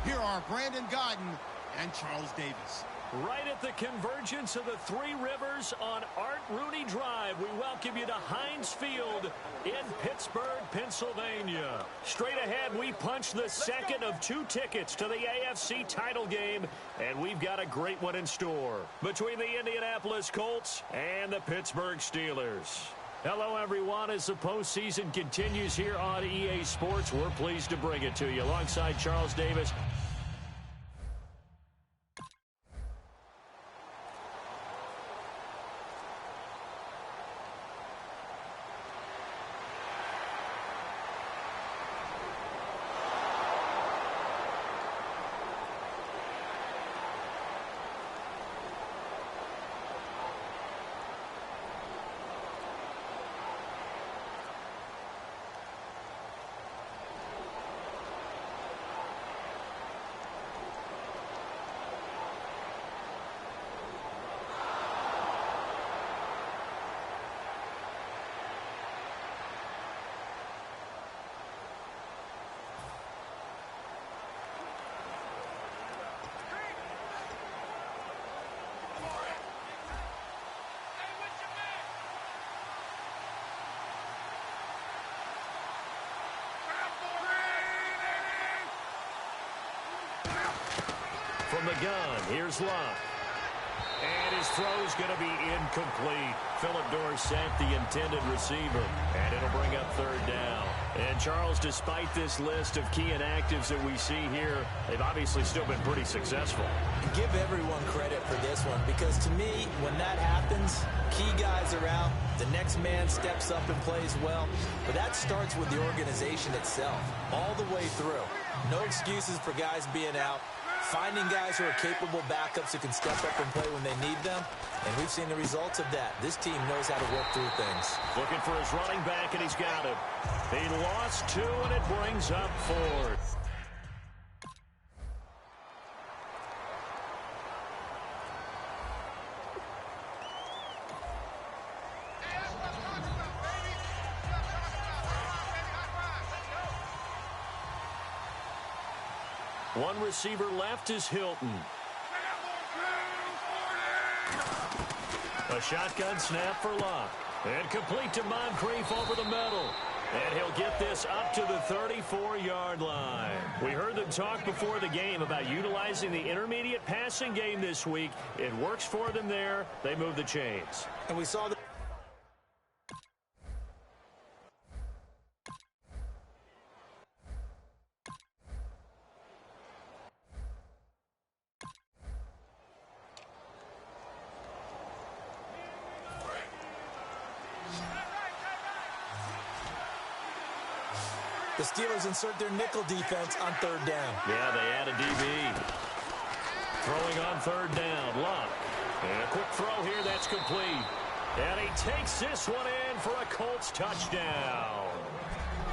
Here are Brandon Godden and Charles Davis. Right at the convergence of the Three Rivers on Art Rooney Drive, we welcome you to Heinz Field in Pittsburgh, Pennsylvania. Straight ahead, we punch the second of 2 tickets to the AFC title game, and we've got a great one in store between the Indianapolis Colts and the Pittsburgh Steelers. Hello, everyone. As the postseason continues here on EA Sports, we're pleased to bring it to you alongside Charles Davis. From the gun, here's Locke. And his throw's going to be incomplete. Philip Dorsett, the intended receiver. And it'll bring up third down. And Charles, despite this list of key inactives that we see here, they've obviously still been pretty successful. Give everyone credit for this one, because to me, when that happens, key guys are out, the next man steps up and plays well. But that starts with the organization itself, all the way through. No excuses for guys being out. Finding guys who are capable backups who can step up and play when they need them. And we've seen the results of that. This team knows how to work through things. Looking for his running back, and he's got him. He lost 2, and it brings up 4th. One receiver left is Hilton. A shotgun snap for Locke. And complete to Moncrief over the middle. And he'll get this up to the 34-yard line. We heard them talk before the game about utilizing the intermediate passing game this week. It works for them there. They move the chains. And we saw the Steelers insert their nickel defense on third down. Yeah, they add a DB. Throwing on third down, Locke. And a quick throw here, that's complete. And he takes this one in for a Colts touchdown.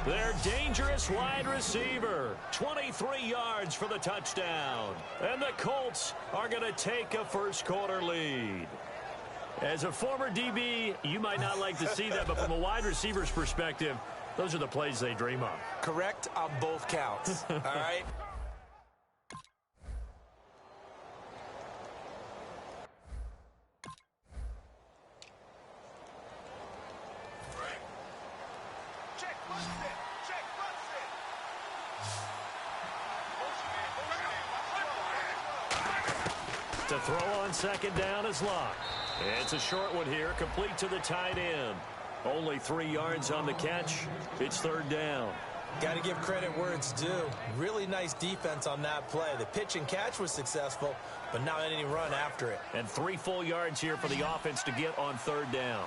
Their dangerous wide receiver, 23 yards for the touchdown. And the Colts are going to take a first-quarter lead. As a former DB, you might not like to see that, but from a wide receiver's perspective, those are the plays they dream of. Correct on both counts. All right? To throw on second down is Locke. It's a short one here, complete to the tight end. Only 3 yards on the catch. It's third down. Got to give credit where it's due. Really nice defense on that play. The pitch and catch was successful, but not any run after it. And 3 full yards here for the offense to get on third down.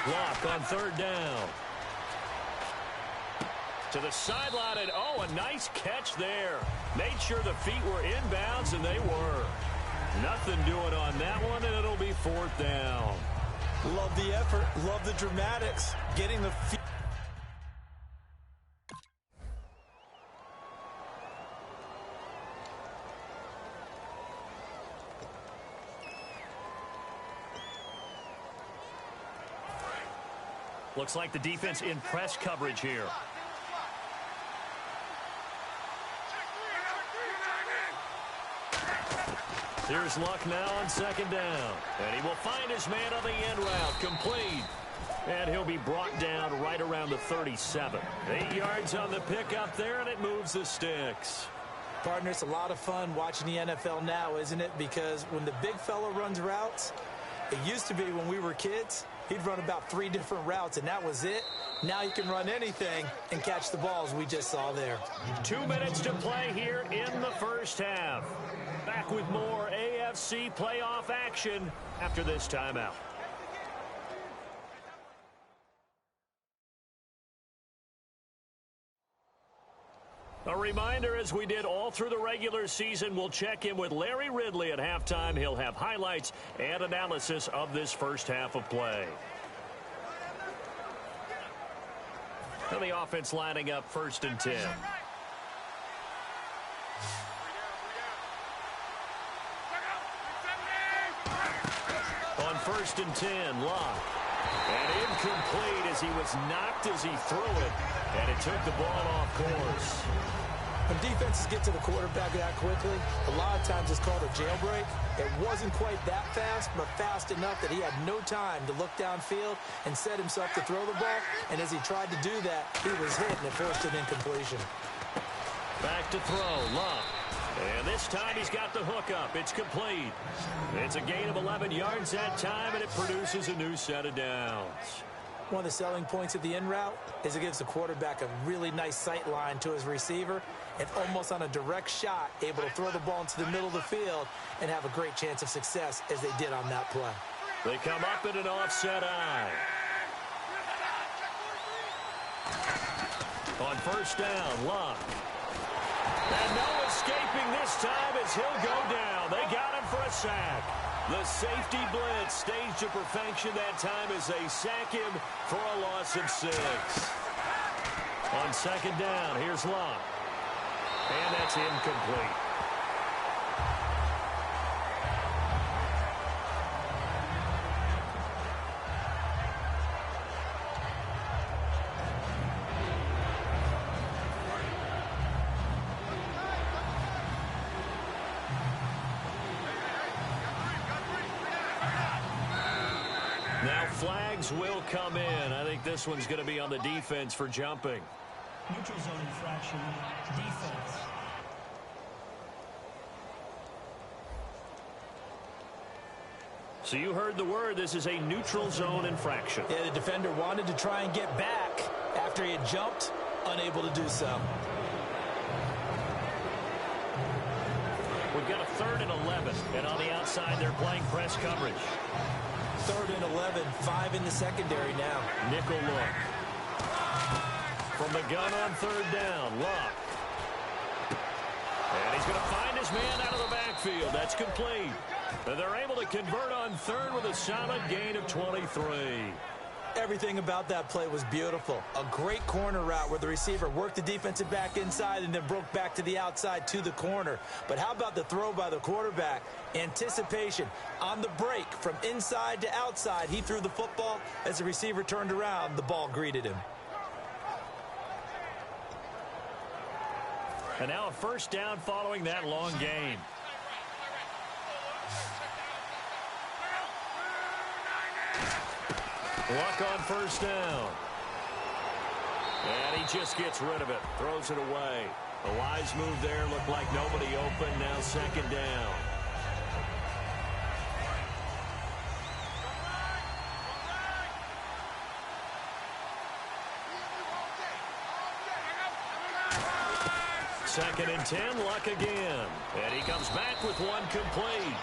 Locke on third down. To the sideline, and oh, a nice catch there. Made sure the feet were inbounds, and they were. Nothing doing on that one, and it'll be 4th down. Love the effort. Love the dramatics. Getting the feet. Looks like the defense in press coverage here. Here's Luck now on 2nd down. And he will find his man on the end route. Complete. And he'll be brought down right around the 37. 8 yards on the pickup there, and it moves the sticks. Partner, it's a lot of fun watching the NFL now, isn't it? Because when the big fella runs routes, it used to be when we were kids, he'd run about 3 different routes, and that was it. Now he can run anything and catch the balls we just saw there. 2 minutes to play here in the first half. Back with more AFC playoff action after this timeout. A reminder, as we did all through the regular season, we'll check in with Larry Ridley at halftime. He'll have highlights and analysis of this first half of play. And the offense lining up 1st and 10. On 1st and 10, Locke. And incomplete as he was knocked as he threw it. And it took the ball off course. When defenses get to the quarterback that quickly, a lot of times it's called a jailbreak. It wasn't quite that fast, but fast enough that he had no time to look downfield and set himself to throw the ball. And as he tried to do that, he was hit, and it forced an incompletion. Back to throw, Love. And this time he's got the hook up. It's complete. It's a gain of 11 yards that time, and it produces a new set of downs. One of the selling points of the in route is it gives the quarterback a really nice sight line to his receiver and almost on a direct shot able to throw the ball into the middle of the field and have a great chance of success as they did on that play. They come up in an offset eye. On 1st down, Locke. And no escaping this time as he'll go down. They got him for a sack. The safety blitz staged to perfection that time as they sack him for a loss of 6. On 2nd down, here's Locke. And that's incomplete. Now flags will come in. I think this one's going to be on the defense for jumping. Neutral zone infraction, defense. So you heard the word. This is a neutral zone infraction. Yeah, the defender wanted to try and get back after he had jumped, unable to do so. We've got a 3rd and 11, and on the outside they're playing press coverage. 3rd and 11, 5 in the secondary now. Nickel look. From the gun on 3rd down, Locke. And he's going to find his man out of the backfield. That's complete. And they're able to convert on 3rd with a solid gain of 23. Everything about that play was beautiful. A great corner route where the receiver worked the defensive back inside and then broke back to the outside to the corner. But how about the throw by the quarterback? Anticipation on the break from inside to outside. He threw the football. As the receiver turned around, the ball greeted him. And now a 1st down following that long gain. Luck on 1st down. And he just gets rid of it. Throws it away. A wise move there. Looked like nobody open. Now 2nd down. Second and 10, Luck again. And he comes back with one complete.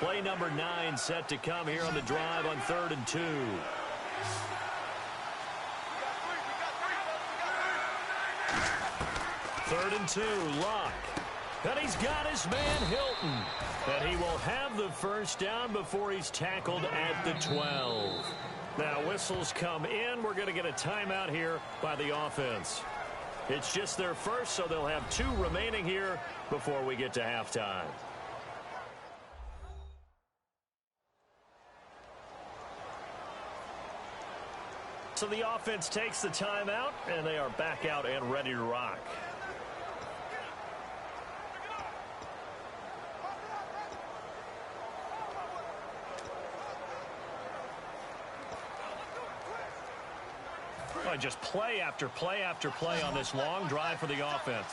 Play number 9 set to come here on the drive on 3rd and 2. Third and 2, Luck. And he's got his man Hilton. And he will have the first down before he's tackled at the 12. Now whistles come in. We're going to get a timeout here by the offense. It's just their first, so they'll have 2 remaining here before we get to halftime. So the offense takes the timeout, and they are back out and ready to rock. Just play after play after play on this long drive for the offense.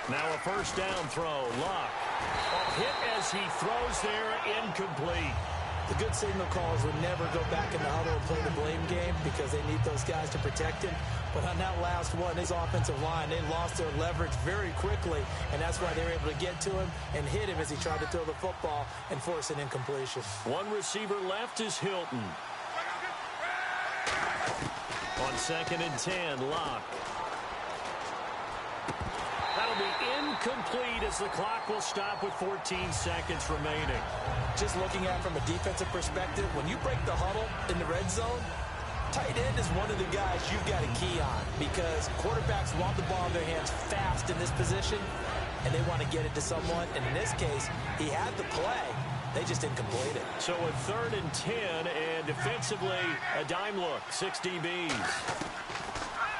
Now a first down throw. Luck. Hit as he throws there, incomplete. The good signal callers would never go back in the huddle and play the blame game because they need those guys to protect him. But on that last one, his offensive line, they lost their leverage very quickly, and that's why they were able to get to him and hit him as he tried to throw the football and force an incompletion. One receiver left is Hilton. On 2nd and 10, Locke. That'll be incomplete as the clock will stop with 14 seconds remaining. Just looking at it from a defensive perspective, when you break the huddle in the red zone, tight end is one of the guys you've got a key on because quarterbacks want the ball in their hands fast in this position, and they want to get it to someone. And in this case, he had the play. They just didn't complete it. So a 3rd and 10, and defensively, a dime look, 6 DBs.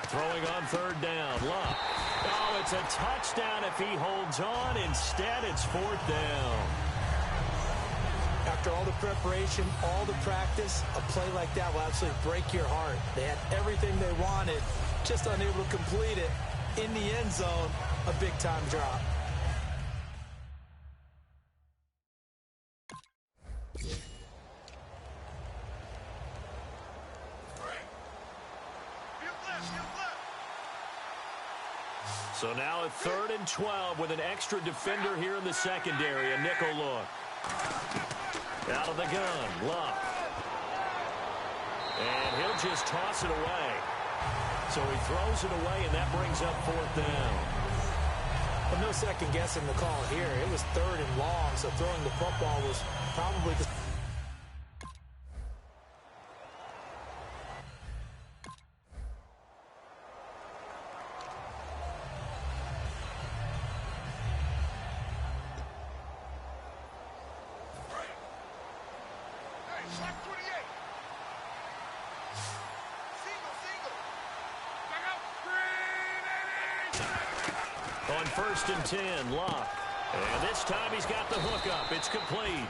Throwing on 3rd down, Luck. Oh, it's a touchdown if he holds on. Instead, it's 4th down. After all the preparation, all the practice, a play like that will absolutely break your heart. They had everything they wanted, just unable to complete it. In the end zone, a big-time drop. So now a 3rd and 12 with an extra defender here in the secondary, a nickel look. Out of the gun, Luck. And he'll just toss it away. So he throws it away, and that brings up 4th down. Well, no second guessing the call here. It was 3rd and long, so throwing the football was probably the... On 1st and 10, Luck. And this time he's got the hook up. It's complete.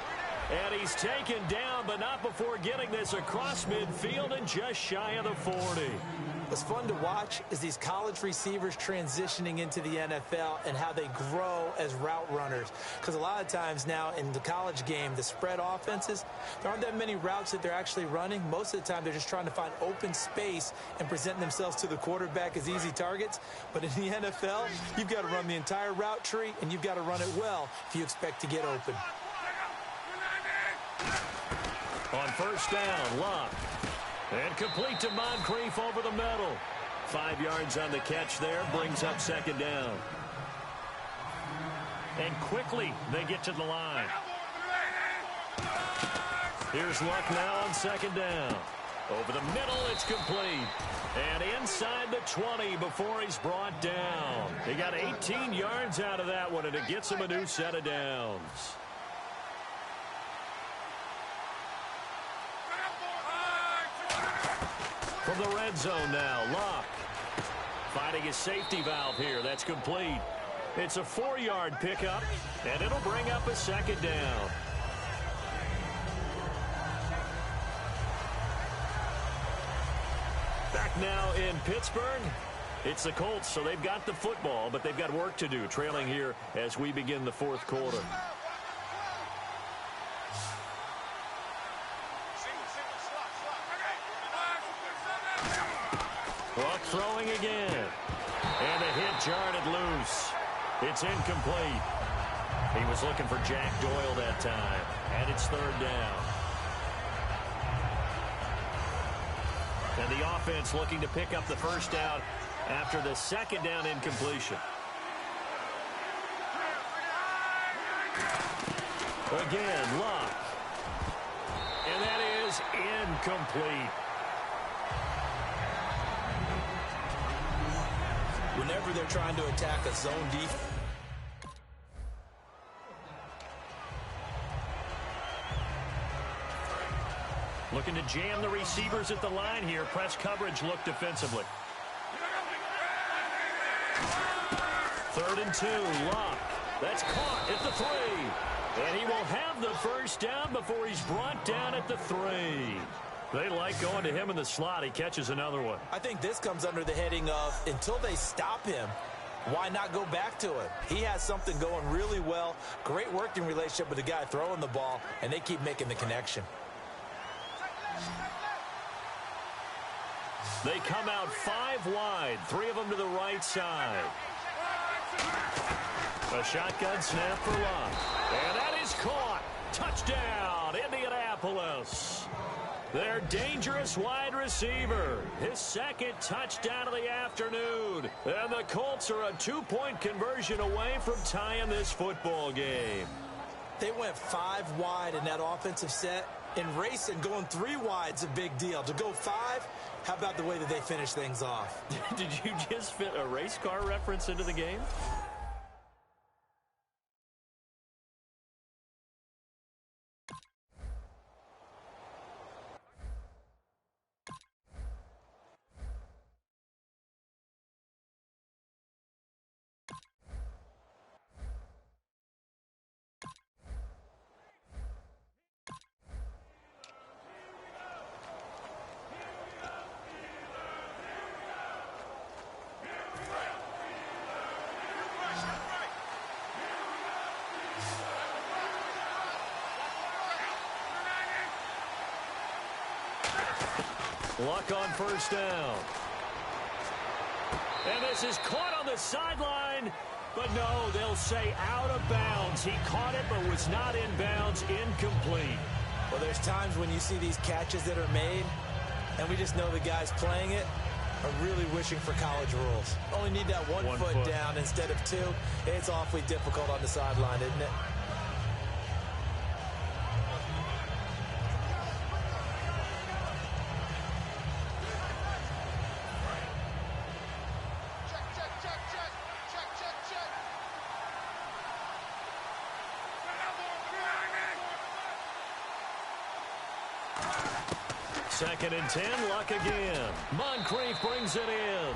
And he's taken down, but not before getting this across midfield and just shy of the 40. What's fun to watch is these college receivers transitioning into the NFL and how they grow as route runners. Because a lot of times now in the college game, the spread offenses, there aren't that many routes that they're actually running. Most of the time, they're just trying to find open space and present themselves to the quarterback as easy targets. But in the NFL, you've got to run the entire route tree, and you've got to run it well if you expect to get open. On 1st down, Luck. And complete to Moncrief over the middle. 5 yards on the catch there, brings up 2nd down. And quickly they get to the line. Here's Luck now on 2nd down. Over the middle, it's complete. And inside the 20 before he's brought down. He got 18 yards out of that one, and it gets him a new set of downs. From the red zone now, Luck. Finding his safety valve here. That's complete. It's a 4-yard pickup, and it'll bring up a 2nd down. Back now in Pittsburgh. It's the Colts, so they've got the football, but they've got work to do, trailing here as we begin the 4th quarter. Luck throwing again. And the hit jarred it loose. It's incomplete. He was looking for Jack Doyle that time. And it's third down. And the offense looking to pick up the first down after the second down incompletion. Again, Luck. And that is incomplete. Whenever they're trying to attack a zone defense. Looking to jam the receivers at the line here. Press coverage look defensively. 3rd and 2, Luck. That's caught at the 3. And he will have the first down before he's brought down at the 3. They like going to him in the slot. He catches another one. I think this comes under the heading of until they stop him, why not go back to him? He has something going really well. Great working relationship with the guy throwing the ball, and they keep making the connection. They come out 5 wide, 3 of them to the right side. A shotgun snap for Luck. And that is caught. Touchdown, Indianapolis. Their dangerous wide receiver. His second touchdown of the afternoon. And the Colts are a 2-point conversion away from tying this football game. They went 5 wide in that offensive set. In racing, going 3 wide's a big deal. To go 5, how about the way that they finish things off? Did you just fit a race car reference into the game? Luck on first down. And this is caught on the sideline. But no, they'll say out of bounds. He caught it but was not in bounds. Incomplete. Well, there's times when you see these catches that are made, and we just know the guys playing it are really wishing for college rules. Only need that one foot down instead of 2. It's awfully difficult on the sideline, isn't it? Second and 10, Luck again. Moncrief brings it in.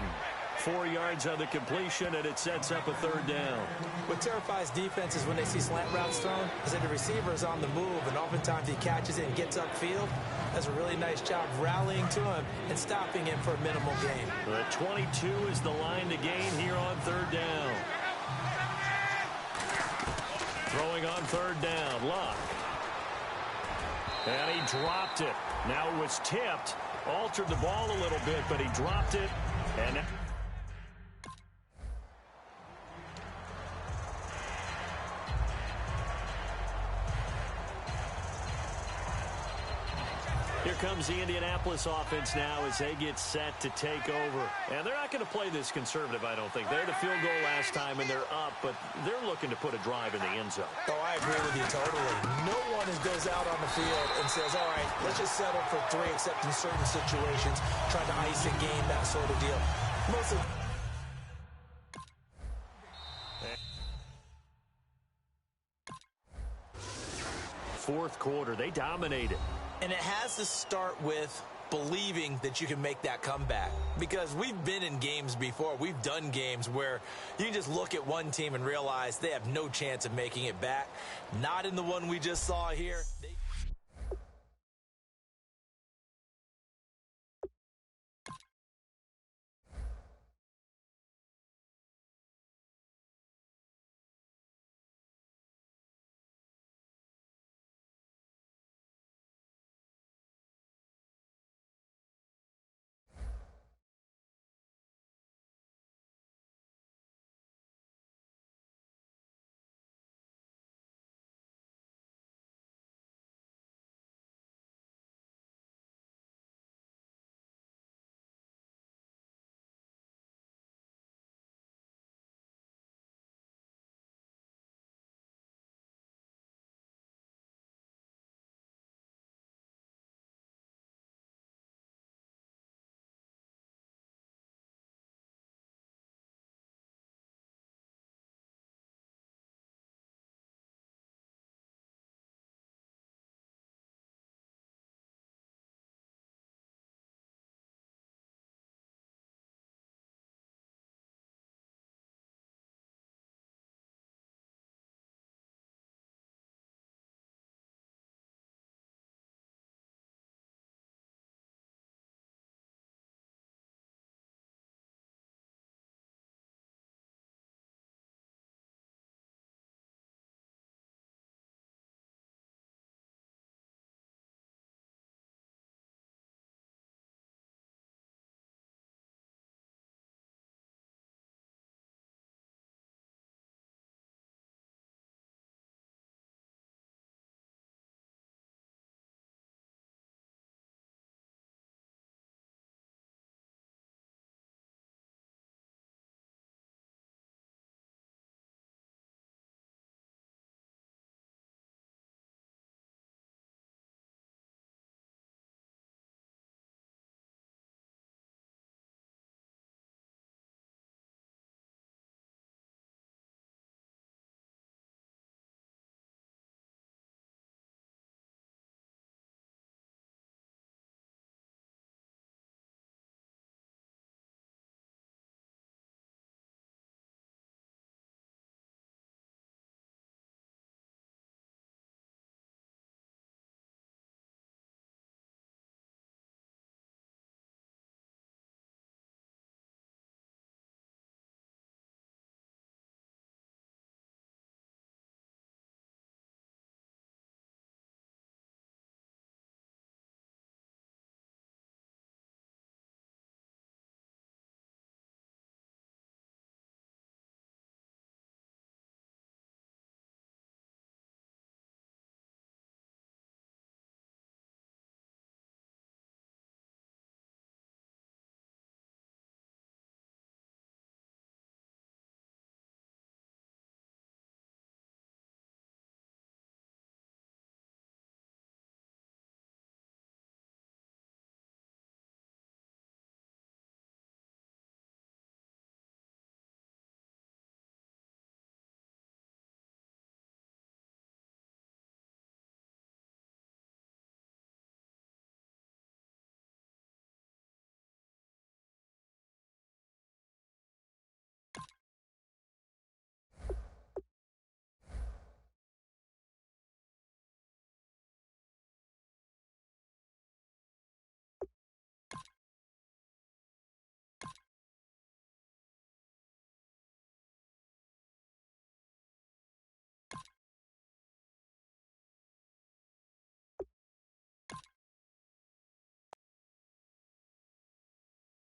4 yards on the completion, and it sets up a third down. What terrifies defenses when they see slant routes thrown is that the receiver is on the move, and oftentimes he catches it and gets upfield. Does a really nice job rallying to him and stopping him for a minimal gain. The 22 is the line to gain here on third down. Throwing on third down, Luck. And he dropped it. Now it was tipped, altered the ball a little bit, but he dropped it. And here comes the Indianapolis offense now as they get set to take over. And they're not going to play this conservative, I don't think. They had a field goal last time, and they're up, but they're looking to put a drive in the end zone. Oh, I agree with you totally. No one goes out on the field and says, all right, let's just settle for 3, except in certain situations, trying to ice a game, that sort of deal. Most of fourth quarter, they dominated. And it has to start with believing that you can make that comeback. Because we've been in games before. We've done games where you can just look at one team and realize they have no chance of making it back. Not in the one we just saw here.